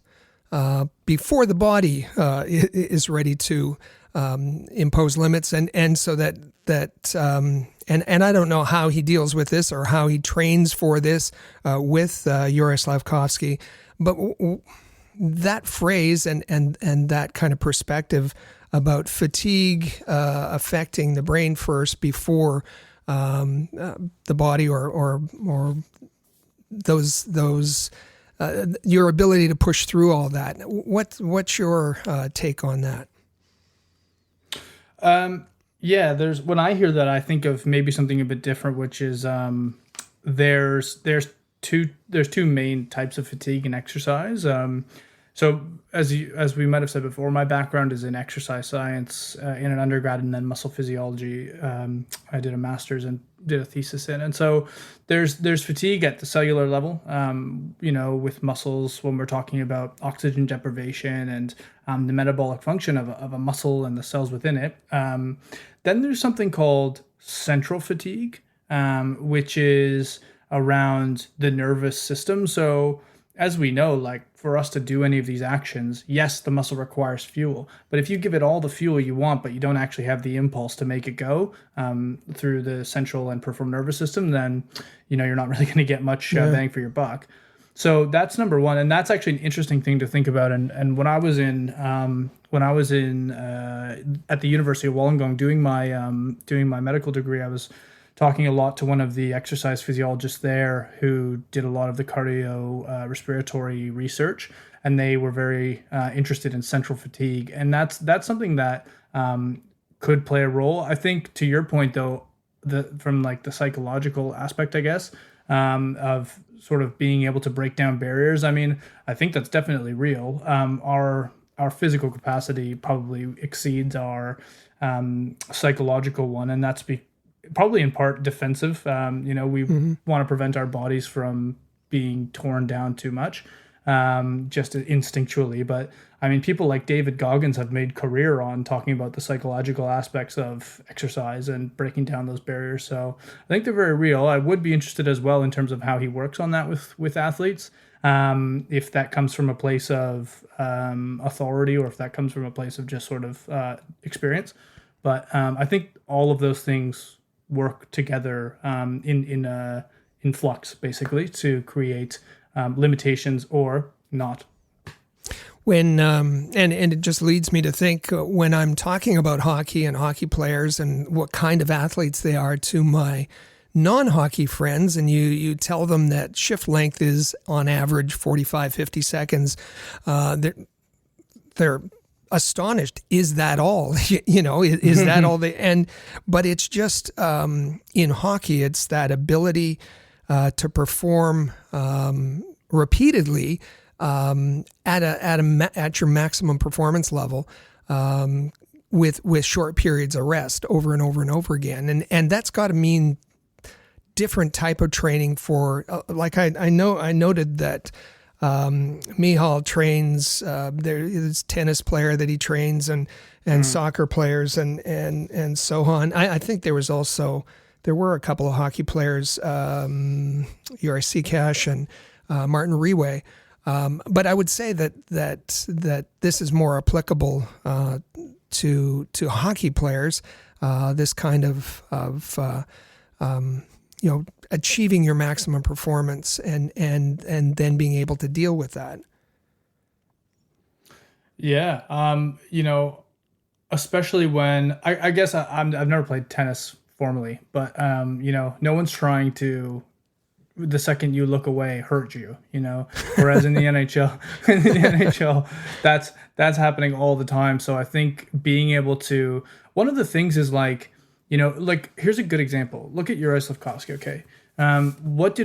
before the body is ready to impose limits, and so that and I don't know how he deals with this or how he trains for this with Juraj Slafkovsky, but that phrase and that kind of perspective about fatigue affecting the brain first before the body or those your ability to push through all that. What's your take on that? When I hear that, I think of maybe something a bit different, which is there's two main types of fatigue in exercise. So as we might have said before, my background is in exercise science in an undergrad, and then muscle physiology. I did a master's and did a thesis in, and so there's fatigue at the cellular level. With muscles, when we're talking about oxygen deprivation and the metabolic function of a muscle and the cells within it. Then there's something called central fatigue, which is around the nervous system. So as we know, like for us to do any of these actions, yes, the muscle requires fuel, but if you give it all the fuel you want, but you don't actually have the impulse to make it go through the central and peripheral nervous system, then you're not really going to get much bang for your buck. So that's number one, and that's actually an interesting thing to think about. And when I was in at the University of Wollongong doing my medical degree, I was talking a lot to one of the exercise physiologists there who did a lot of the cardio respiratory research, and they were very interested in central fatigue, and that's something that could play a role. I think to your point though, from like the psychological aspect, I guess, of sort of being able to break down barriers. I mean, I think that's definitely real. Our physical capacity probably exceeds our psychological one, and that's probably in part defensive. We want to prevent our bodies from being torn down too much, just instinctually. But I mean, people like David Goggins have made career on talking about the psychological aspects of exercise and breaking down those barriers. So I think they're very real. I would be interested as well in terms of how he works on that with athletes. If that comes from a place of authority, or if that comes from a place of just sort of experience. But I think all of those things work together in flux, basically, to create limitations or not. When and it just leads me to think, when I'm talking about hockey and hockey players and what kind of athletes they are to my non-hockey friends, and you tell them that shift length is on average 45, 50 seconds, they're astonished. Is that all? Is that all but it's just in hockey, it's that ability to perform repeatedly at your maximum performance level, with short periods of rest over and over and over again, and that's got to mean different type of training for like I noted that Mihal trains, there's tennis player that he trains, and soccer players and so on. I think there were a couple of hockey players, Juraj Slafkovsky and Martin Rewe. But I would say that this is more applicable to hockey players. This kind of achieving your maximum performance and then being able to deal with that. Yeah, especially when I guess I've never played tennis formally, but no one's trying to, the second you look away, hurt you, whereas in the NHL, that's happening all the time. So I think being able to, one of the things is like here's a good example. Look at Juraj Slafkovsky. Okay. What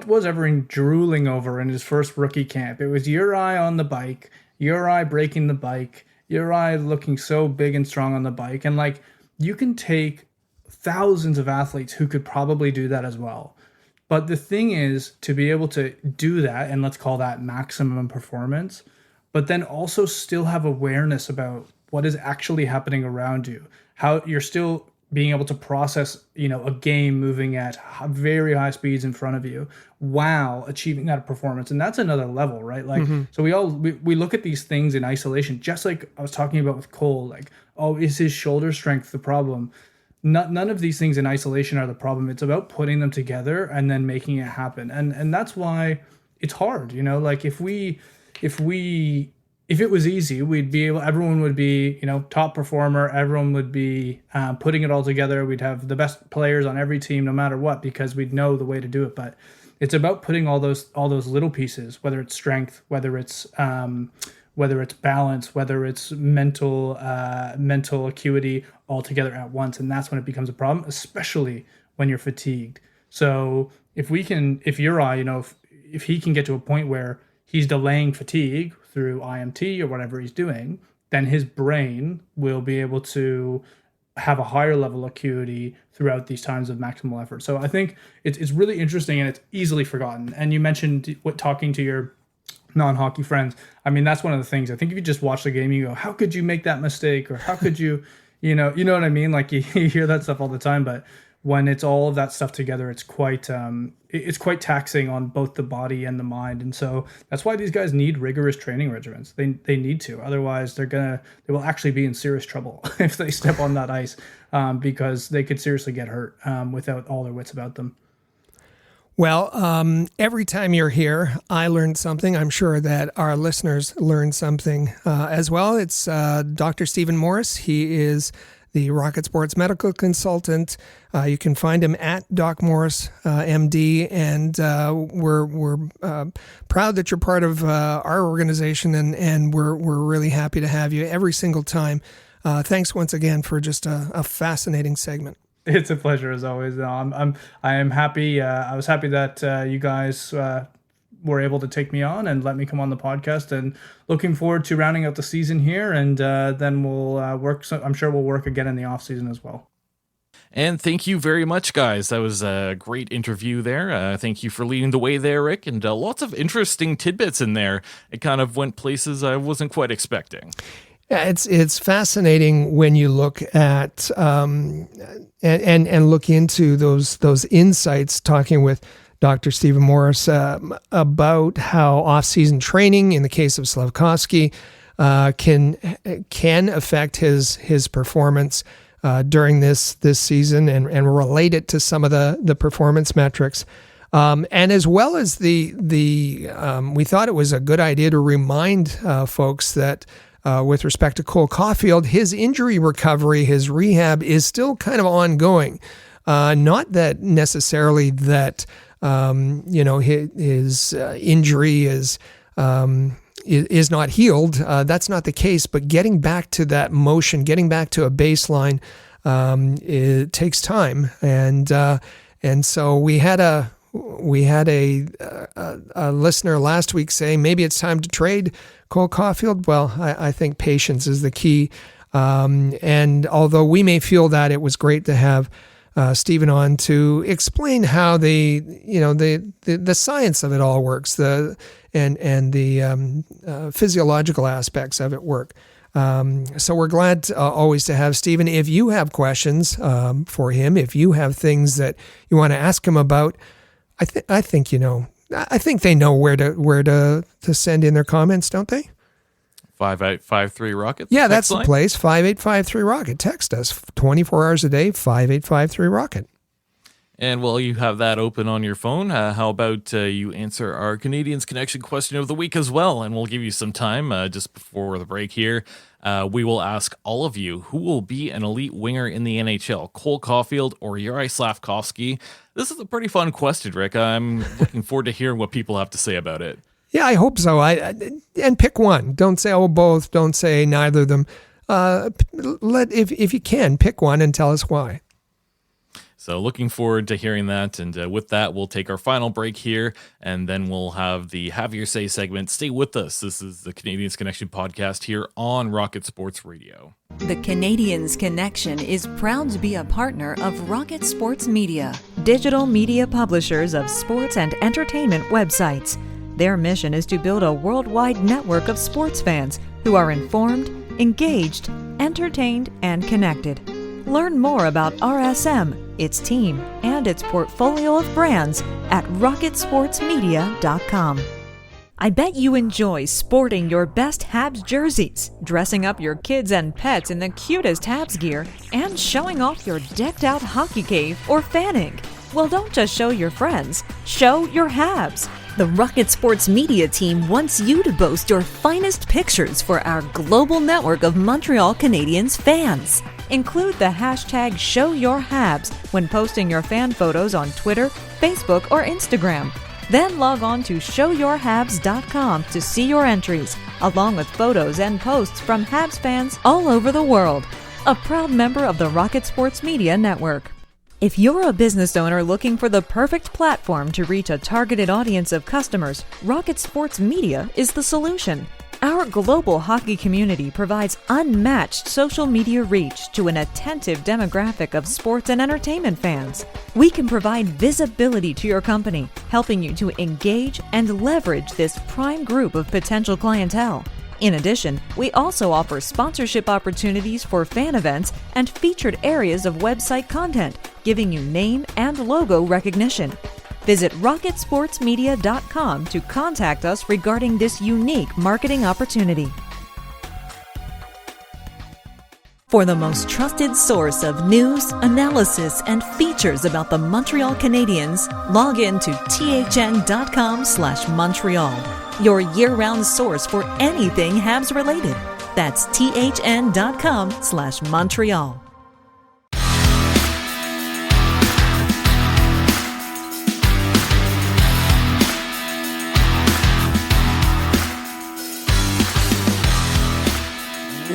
was everyone drooling over in his first rookie camp? It was Juraj on the bike, Juraj breaking the bike, Juraj looking so big and strong on the bike. And you can take thousands of athletes who could probably do that as well. But the thing is to be able to do that, and let's call that maximum performance, but then also still have awareness about what is actually happening around you, how you're still being able to process, a game moving at very high speeds in front of you while achieving that performance. And that's another level, right? So we look at these things in isolation, just like I was talking about with Cole, is his shoulder strength the problem? None of these things in isolation are the problem. It's about putting them together and then making it happen. And that's why it's hard, if it was easy, everyone would be, top performer. Everyone would be putting it all together. We'd have the best players on every team, no matter what, because we'd know the way to do it. But it's about putting all those little pieces, whether it's strength, whether it's balance, whether it's mental acuity, all together at once. And that's when it becomes a problem, especially when you're fatigued. So if Juraj, if he can get to a point where he's delaying fatigue through IMT or whatever he's doing, then his brain will be able to have a higher level of acuity throughout these times of maximal effort. So I think it's really interesting, and it's easily forgotten. And you mentioned talking to your non-hockey friends. I mean, that's one of the things. I think if you just watch the game, you go, how could you make that mistake? Or how could you, you know what I mean? You hear that stuff all the time, but when it's all of that stuff together, it's quite taxing on both the body and the mind. And so that's why these guys need rigorous training regimens. They need to, otherwise they will actually be in serious trouble if they step on that ice, because they could seriously get hurt without all their wits about them. Well, every time you're here, I learned something. I'm sure that our listeners learned something as well. It's Dr. Stephen Morris. He is the Rocket Sports medical consultant. You can find him at Doc Morris, MD, and we're proud that you're part of our organization, and we're really happy to have you every single time. Thanks once again for just a fascinating segment. It's a pleasure as always. I am happy. I was happy that you guys were able to take me on and let me come on the podcast, and looking forward to rounding out the season here. And then we'll work. So I'm sure we'll work again in the off season as well. And thank you very much, guys. That was a great interview there. Thank you for leading the way there, Rick, and lots of interesting tidbits in there. It kind of went places I wasn't quite expecting. Yeah, it's fascinating when you look at and look into those insights. Talking with Dr. Stephen Morris about how off-season training, in the case of Slafkovsky, can affect his performance during this season, and relate it to some of the performance metrics. And as well as we thought it was a good idea to remind folks that with respect to Cole Caufield, his injury recovery, his rehab is still kind of ongoing. Not that necessarily that his injury is not healed. That's not the case. But getting back to that motion, getting back to a baseline, it takes time. And so we had a listener last week say maybe it's time to trade Cole Caufield. Well, I think patience is the key. And although we may feel that, it was great to have Stephen on to explain how the science of it all works, and the physiological aspects of it work. So we're glad always to have Stephen. If you have questions for him, if you have things that you want to ask him about, I think they know where to send in their comments, don't they? 5853 Rocket. Yeah, that's the place. 5853 Rocket. Text us 24 hours a day. 5853 Rocket. And while you have that open on your phone, how about you answer our Canadiens Connection question of the week as well? And we'll give you some time just before the break here. We will ask all of you, who will be an elite winger in the NHL, Cole Caufield or Juraj Slafkovsky? This is a pretty fun question, Rick. I'm looking forward to hearing what people have to say about it. Yeah, I hope so. And pick one. Don't say both. Don't say neither of them. If you can, pick one and tell us why. So looking forward to hearing that. And with that, we'll take our final break here, and then we'll have the Have Your Say segment. Stay with us. This is the Canadiens Connection podcast here on Rocket Sports Radio. The Canadiens Connection is proud to be a partner of Rocket Sports Media, digital media publishers of sports and entertainment websites. Their mission is to build a worldwide network of sports fans who are informed, engaged, entertained, and connected. Learn more about RSM, its team, and its portfolio of brands at rocketsportsmedia.com. I bet you enjoy sporting your best Habs jerseys, dressing up your kids and pets in the cutest Habs gear, and showing off your decked-out hockey cave or fanning. Well, don't just show your friends, show your Habs. The Rocket Sports Media team wants you to boast your finest pictures for our global network of Montreal Canadiens fans. Include the hashtag #ShowYourHabs when posting your fan photos on Twitter, Facebook, or Instagram. Then log on to showyourhabs.com to see your entries, along with photos and posts from Habs fans all over the world. A proud member of the Rocket Sports Media Network. If you're a business owner looking for the perfect platform to reach a targeted audience of customers, Rocket Sports Media is the solution. Our global hockey community provides unmatched social media reach to an attentive demographic of sports and entertainment fans. We can provide visibility to your company, helping you to engage and leverage this prime group of potential clientele. In addition, we also offer sponsorship opportunities for fan events and featured areas of website content, giving you name and logo recognition. Visit rocketsportsmedia.com to contact us regarding this unique marketing opportunity. For the most trusted source of news, analysis, and features about the Montreal Canadiens, log in to thn.com/Montreal, your year-round source for anything Habs related. That's thn.com/Montreal.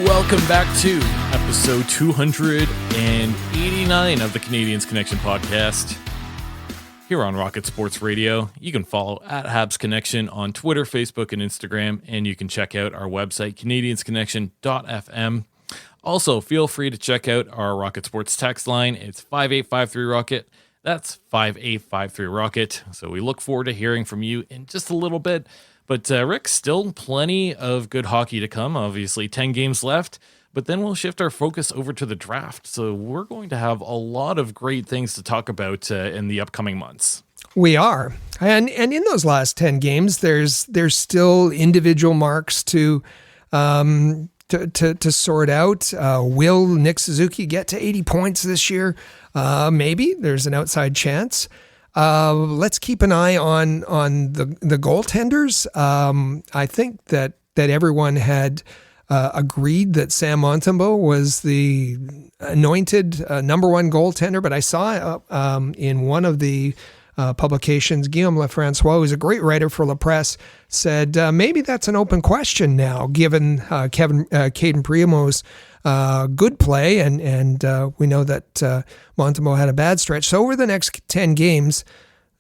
Welcome back to episode 289 of the Canadiens Connection podcast. here on Rocket Sports Radio. You can follow at Habs Connection on Twitter, Facebook, and Instagram, and you can check out our website, canadiensconnection.fm. Also, feel free to check out our Rocket Sports text line. It's 5853-ROCKET. That's 5853-ROCKET. So we look forward to hearing from you in just a little bit. But Rick, still plenty of good hockey to come. Obviously, 10 games left. But then we'll shift our focus over to the draft. So we're going to have a lot of great things to talk about in the upcoming months. We are. And in those last 10 games, there's still individual marks to sort out. Will Nick Suzuki get to 80 points this year? Maybe. There's an outside chance. Let's keep an eye on the goaltenders. I think that everyone had agreed that Sam Montembeault was the anointed number one goaltender, but I saw in one of the publications, Guillaume Lefrancois, who's a great writer for La Presse, said maybe that's an open question now, given Kaiden Primo's good play, and we know that Montembeault had a bad stretch. So over the next 10 games,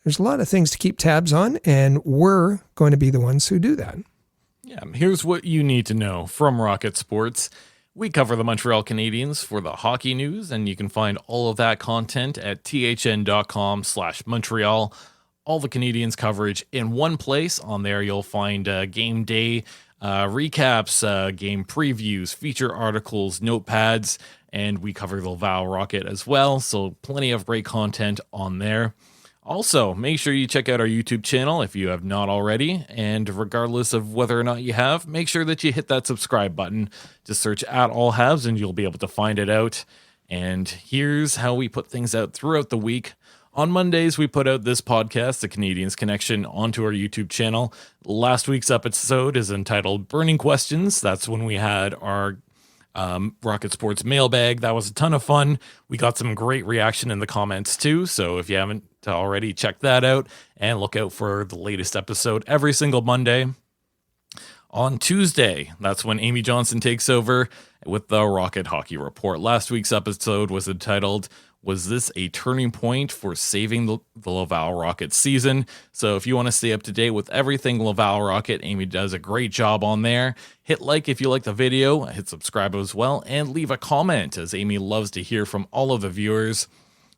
there's a lot of things to keep tabs on, and we're going to be the ones who do that. Yeah, here's what you need to know from Rocket Sports. We cover the Montreal Canadiens for the hockey news, and you can find all of that content at thn.com/Montreal. All the Canadiens coverage in one place. On there, you'll find game day recaps, game previews, feature articles, notepads, and we cover the Laval Rocket as well. So plenty of great content on there. Also, make sure you check out our YouTube channel if you have not already. And regardless of whether or not you have, make sure that you hit that subscribe button. Just search at All Habs and you'll be able to find it out. And here's how we put things out throughout the week. On Mondays, we put out this podcast, The Canadiens Connection, onto our YouTube channel. Last week's episode is entitled Burning Questions. That's when we had our Rocket Sports mailbag. That was a ton of fun. We got some great reaction in the comments too. So if you haven't already, check that out and look out for the latest episode every single Monday. On Tuesday, that's when Amy Johnson takes over with the Rocket Hockey Report. Last week's episode was entitled, Was This a Turning Point for Saving the Laval Rocket Season? So if you want to stay up to date with everything Laval Rocket, Amy does a great job on there. Hit like if you like the video, hit subscribe as well, and leave a comment, as Amy loves to hear from all of the viewers.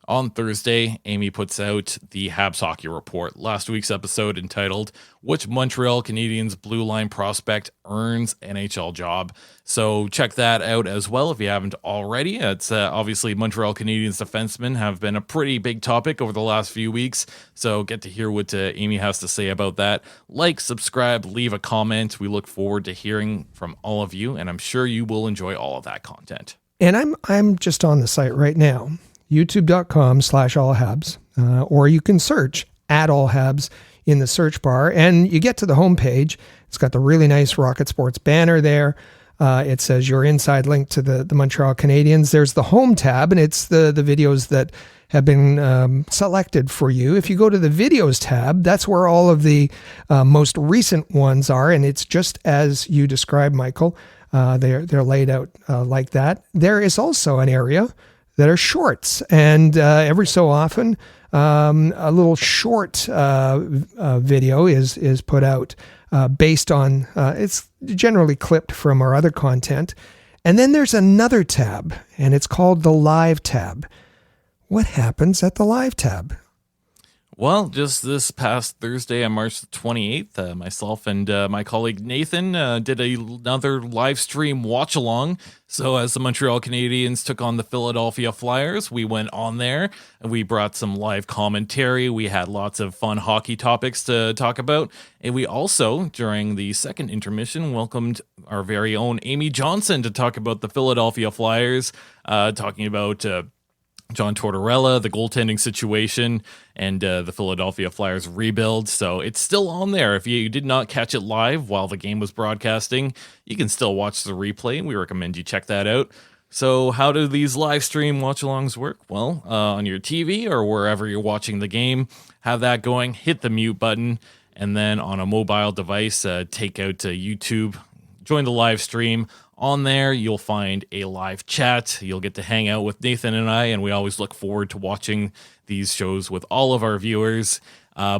On Thursday, Amy puts out the Habs Hockey Report. Last week's episode entitled, Which Montreal Canadiens Blue Line Prospect Earns NHL Job? So check that out as well if you haven't already. It's obviously Montreal Canadiens defensemen have been a pretty big topic over the last few weeks. So get to hear what Amy has to say about that. Like, subscribe, leave a comment. We look forward to hearing from all of you, and I'm sure you will enjoy all of that content. And I'm just on the site right now. youtube.com/allhabs, or you can search at All Habs in the search bar, and you get to the homepage. It's got the really nice Rocket Sports banner there. It says your inside link to the Montreal Canadiens. There's the home tab, and it's the videos that have been selected for you. If you go to the videos tab, that's where all of the most recent ones are, and it's just as you described, Michael. They're laid out like that. There is also an area that are shorts, and every so often a little short video is put out based on it's generally clipped from our other content. And then there's another tab, and it's called the live tab. What happens at the live tab? Well, just this past Thursday on March 28th, myself and my colleague Nathan did another live stream watch along. So as the Montreal Canadiens took on the Philadelphia Flyers, we went on there and we brought some live commentary. We had lots of fun hockey topics to talk about. And we also, during the second intermission, welcomed our very own Amy Johnson to talk about the Philadelphia Flyers, talking about John Tortorella, the goaltending situation, and the Philadelphia Flyers rebuild. So it's still on there. If you did not catch it live while the game was broadcasting, you can still watch the replay. We recommend you check that out. So how do these live stream watch-alongs work? Well, on your TV or wherever you're watching the game, have that going, hit the mute button, and then on a mobile device, take out YouTube join the live stream. On there, you'll find a live chat. You'll get to hang out with Nathan and I, and we always look forward to watching these shows with all of our viewers.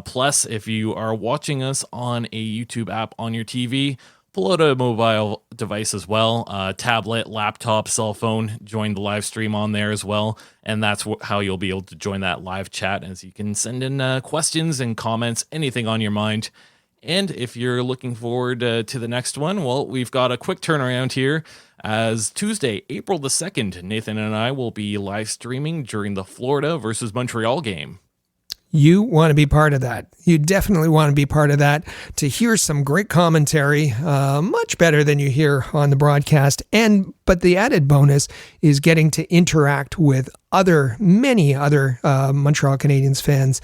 Plus, if you are watching us on a YouTube app on your TV, pull out a mobile device as well, tablet, laptop, cell phone, join the live stream on there as well. And that's how you'll be able to join that live chat, as you can send in questions and comments, anything on your mind. And if you're looking forward to the next one, well, we've got a quick turnaround here, as Tuesday, April the 2nd, Nathan and I will be live streaming during the Florida versus Montreal game. You want to be part of that. You definitely want to be part of that, to hear some great commentary, much better than you hear on the broadcast. But the added bonus is getting to interact with many other Montreal Canadiens fans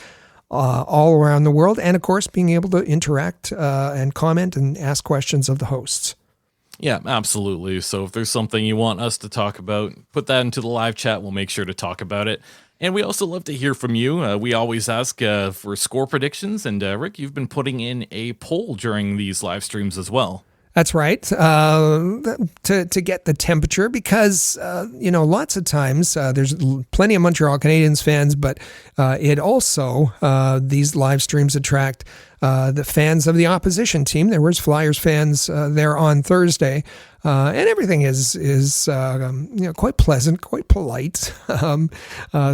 all around the world. And of course, being able to interact and comment and ask questions of the hosts. Yeah, absolutely. So if there's something you want us to talk about, put that into the live chat. We'll make sure to talk about it. And we also love to hear from you. We always ask for score predictions. And Rick, you've been putting in a poll during these live streams as well. That's right. To get the temperature, because, lots of times there's plenty of Montreal Canadiens fans, but it also, these live streams attract the fans of the opposition team. There was Flyers fans there on Thursday, and everything is quite pleasant, quite polite.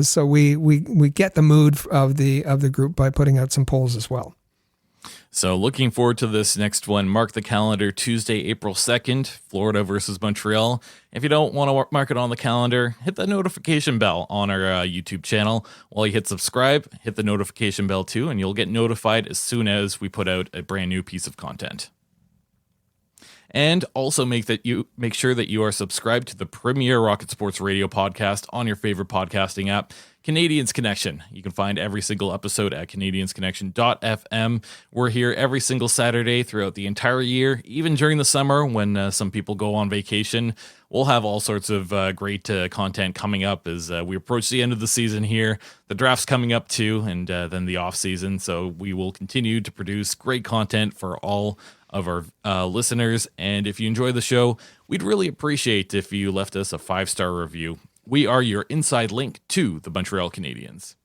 So we get the mood of the group by putting out some polls as well. So looking forward to this next one. Mark the calendar, Tuesday, April 2nd, Florida versus Montreal. If you don't want to mark it on the calendar, hit the notification bell on our YouTube channel. While you hit subscribe, hit the notification bell too, and you'll get notified as soon as we put out a brand new piece of content. And also make sure that you are subscribed to the premier Rocket Sports Radio podcast on your favorite podcasting app, Canadiens Connection. You can find every single episode at canadiensconnection.fm. We're here every single Saturday throughout the entire year, even during the summer when some people go on vacation. We'll have all sorts of great content coming up as we approach the end of the season here. The draft's coming up too, and then the off season. So we will continue to produce great content for all of our listeners. And if you enjoy the show, we'd really appreciate if you left us a 5-star review. We are your inside link to the Montreal Canadiens.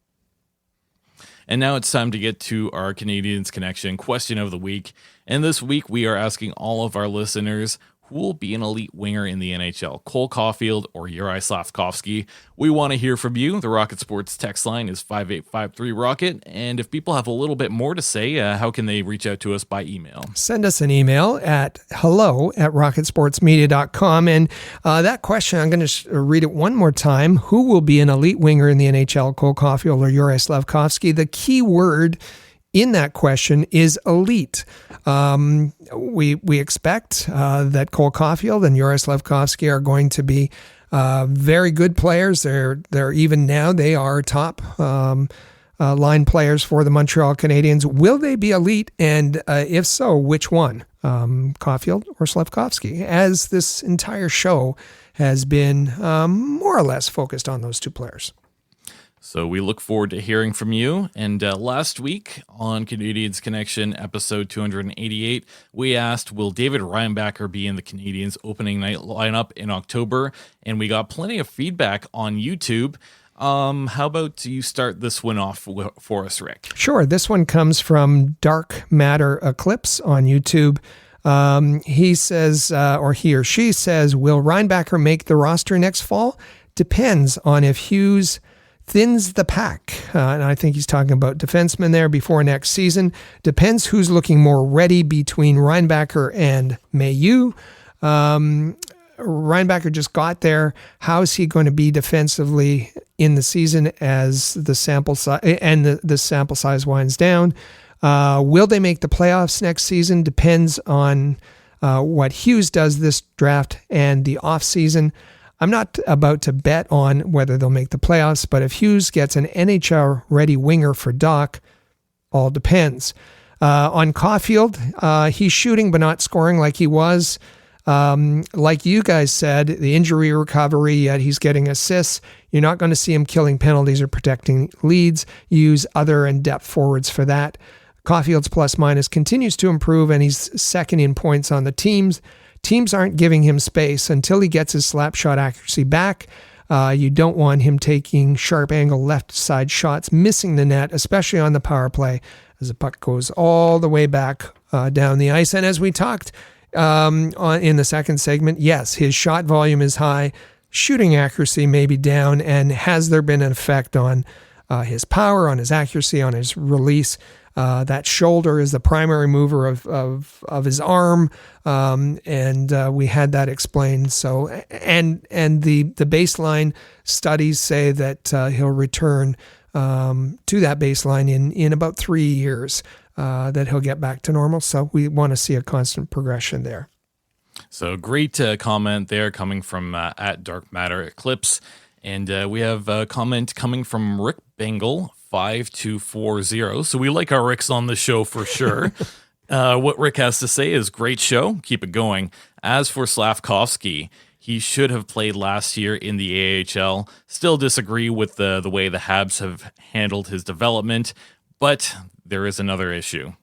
And now it's time to get to our Canadiens Connection question of the week. And this week we are asking all of our listeners, who will be an elite winger in the NHL, Cole Caufield or Juraj Slafkovsky? We want to hear from you. The Rocket Sports text line is 5853-ROCKET. And if people have a little bit more to say, how can they reach out to us by email? Send us an email at hello@rocketsportsmedia.com. And that question, I'm going to read it one more time. Who will be an elite winger in the NHL, Cole Caufield or Juraj Slafkovsky? The key word in that question is elite. We expect that Cole Caufield and Juraj Slafkovsky are going to be very good players. They're even now they are top line players for the Montreal Canadiens. Will they be elite? And if so, which one? Caufield or Slafkovsky? As this entire show has been more or less focused on those two players. So we look forward to hearing from you. And last week on Canadiens Connection, episode 288, we asked, will David Reinbacher be in the Canadiens opening night lineup in October? And we got plenty of feedback on YouTube. How about you start this one off for us, Rick? Sure. This one comes from Dark Matter Eclipse on YouTube. He says, or he or she says, will Reinbacher make the roster next fall? Depends on if Hughes thins the pack. And I think he's talking about defensemen there before next season. Depends who's looking more ready between Reinbacher and Mailloux. Reinbacher just got there. How's he going to be defensively in the season as the sample size and the sample size winds down? Will they make the playoffs next season? Depends on what Hughes does this draft and the off season. I'm not about to bet on whether they'll make the playoffs, but if Hughes gets an NHL-ready winger for Doc, all depends. On Caufield, he's shooting but not scoring like he was. Like you guys said, the injury recovery, yet he's getting assists. You're not going to see him killing penalties or protecting leads. Use other and depth forwards for that. Caufield's plus-minus continues to improve, and he's second in points on the team. teams aren't giving him space until he gets his slap shot accuracy back. You don't want him taking sharp angle left side shots, missing the net, especially on the power play, as the puck goes all the way back down the ice. And as we talked in the second segment, yes, his shot volume is high, shooting accuracy may be down, and has there been an effect on his power, on his accuracy, on his release? That shoulder is the primary mover of his arm, and we had that explained. So, and the baseline studies say that he'll return to that baseline in about 3 years, that he'll get back to normal. So we want to see a constant progression there. So great comment there coming from at Dark Matter Eclipse. And we have a comment coming from Rick Bengal 5240. So we like our Ricks on the show for sure. What Rick has to say is great show. Keep it going. As for Slafkovsky, he should have played last year in the AHL. Still disagree with the way the Habs have handled his development, but there is another issue.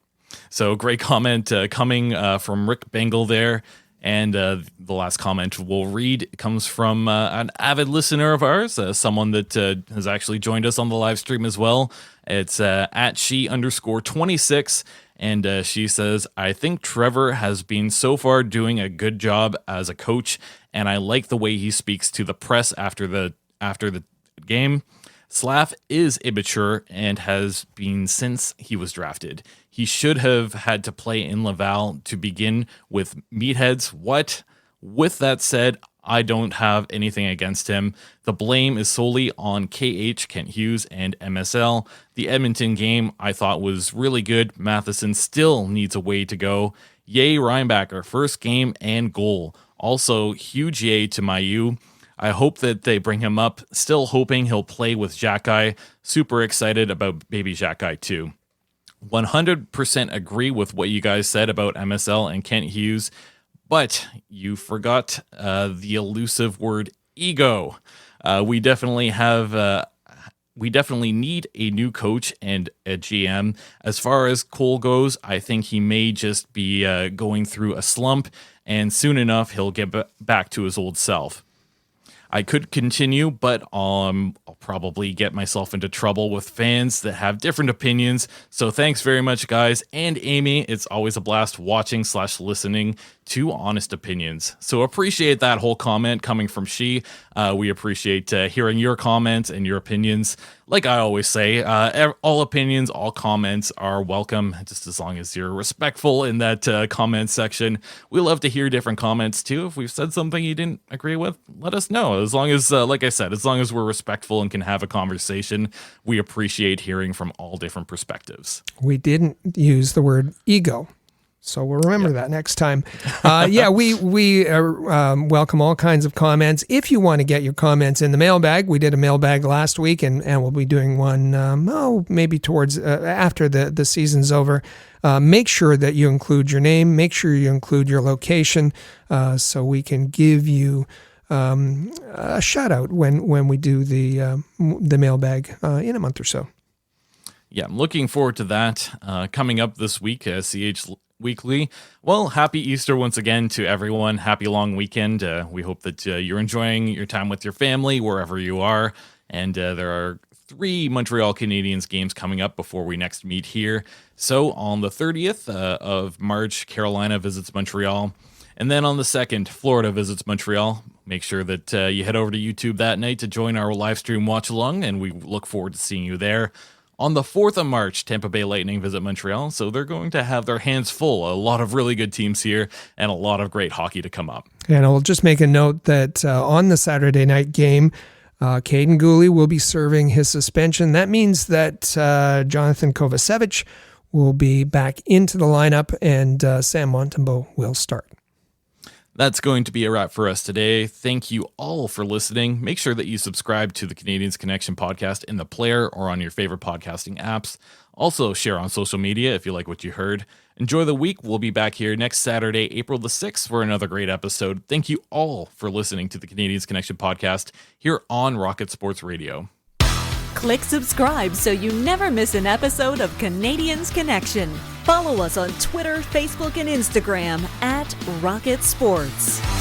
So great comment coming from Rick Bengal there. And the last comment we'll read comes from an avid listener of ours, someone that has actually joined us on the live stream as well. It's at she_26, and she says, I think Trevor has been so far doing a good job as a coach, and I like the way he speaks to the press after the game. Slav is immature and has been since he was drafted. He should have had to play in Laval to begin with meatheads. What? With that said, I don't have anything against him. The blame is solely on KH, Kent Hughes, and MSL. The Edmonton game I thought was really good. Matheson still needs a way to go. Yay, Reinbacher, first game and goal. Also, huge yay to Mayu. I hope that they bring him up. Still hoping he'll play with Xhekaj. Super excited about baby Xhekaj too. 100% agree with what you guys said about MSL and Kent Hughes, but you forgot the elusive word ego. We definitely need a new coach and a GM. As far as Cole goes, I think he may just be going through a slump, and soon enough he'll get back to his old self. I could continue, but I'll probably get myself into trouble with fans that have different opinions. So thanks very much, guys. And Amy, it's always a blast watching/listening to honest opinions. So appreciate that whole comment coming from she. We appreciate hearing your comments and your opinions. Like I always say, all opinions, all comments are welcome, just as long as you're respectful in that comment section. We love to hear different comments too. If we've said something you didn't agree with, let us know. As long as, like I said, as long as we're respectful and can have a conversation, we appreciate hearing from all different perspectives. We didn't use the word ego, so we'll remember that next time. We welcome all kinds of comments. If you want to get your comments in the mailbag, we did a mailbag last week, and we'll be doing one maybe towards after the season's over. Make sure that you include your name. Make sure you include your location, so we can give you a shout out when we do the mailbag in a month or so. Yeah, I'm looking forward to that. Coming up this week, CH Weekly. Well, happy Easter once again to everyone. Happy long weekend. We hope that you're enjoying your time with your family wherever you are. And there are 3 Montreal Canadiens games coming up before we next meet here. So on the 30th of March, Carolina visits Montreal. And then on the 2nd, Florida visits Montreal. Make sure that you head over to YouTube that night to join our live stream watch along, and we look forward to seeing you there. On the 4th of March, Tampa Bay Lightning visit Montreal, so they're going to have their hands full. A lot of really good teams here and a lot of great hockey to come up. And I'll just make a note that on the Saturday night game, Kaiden Guhle will be serving his suspension. That means that Jonathan Kovacevic will be back into the lineup, and Sam Montembeault will start. That's going to be a wrap for us today. Thank you all for listening. Make sure that you subscribe to the Canadiens Connection podcast in the player or on your favorite podcasting apps. Also, share on social media if you like what you heard. Enjoy the week. We'll be back here next Saturday, April the 6th, for another great episode. Thank you all for listening to the Canadiens Connection podcast here on Rocket Sports Radio. Click subscribe so you never miss an episode of Canadiens Connection. Follow us on Twitter, Facebook, and Instagram at Rocket Sports.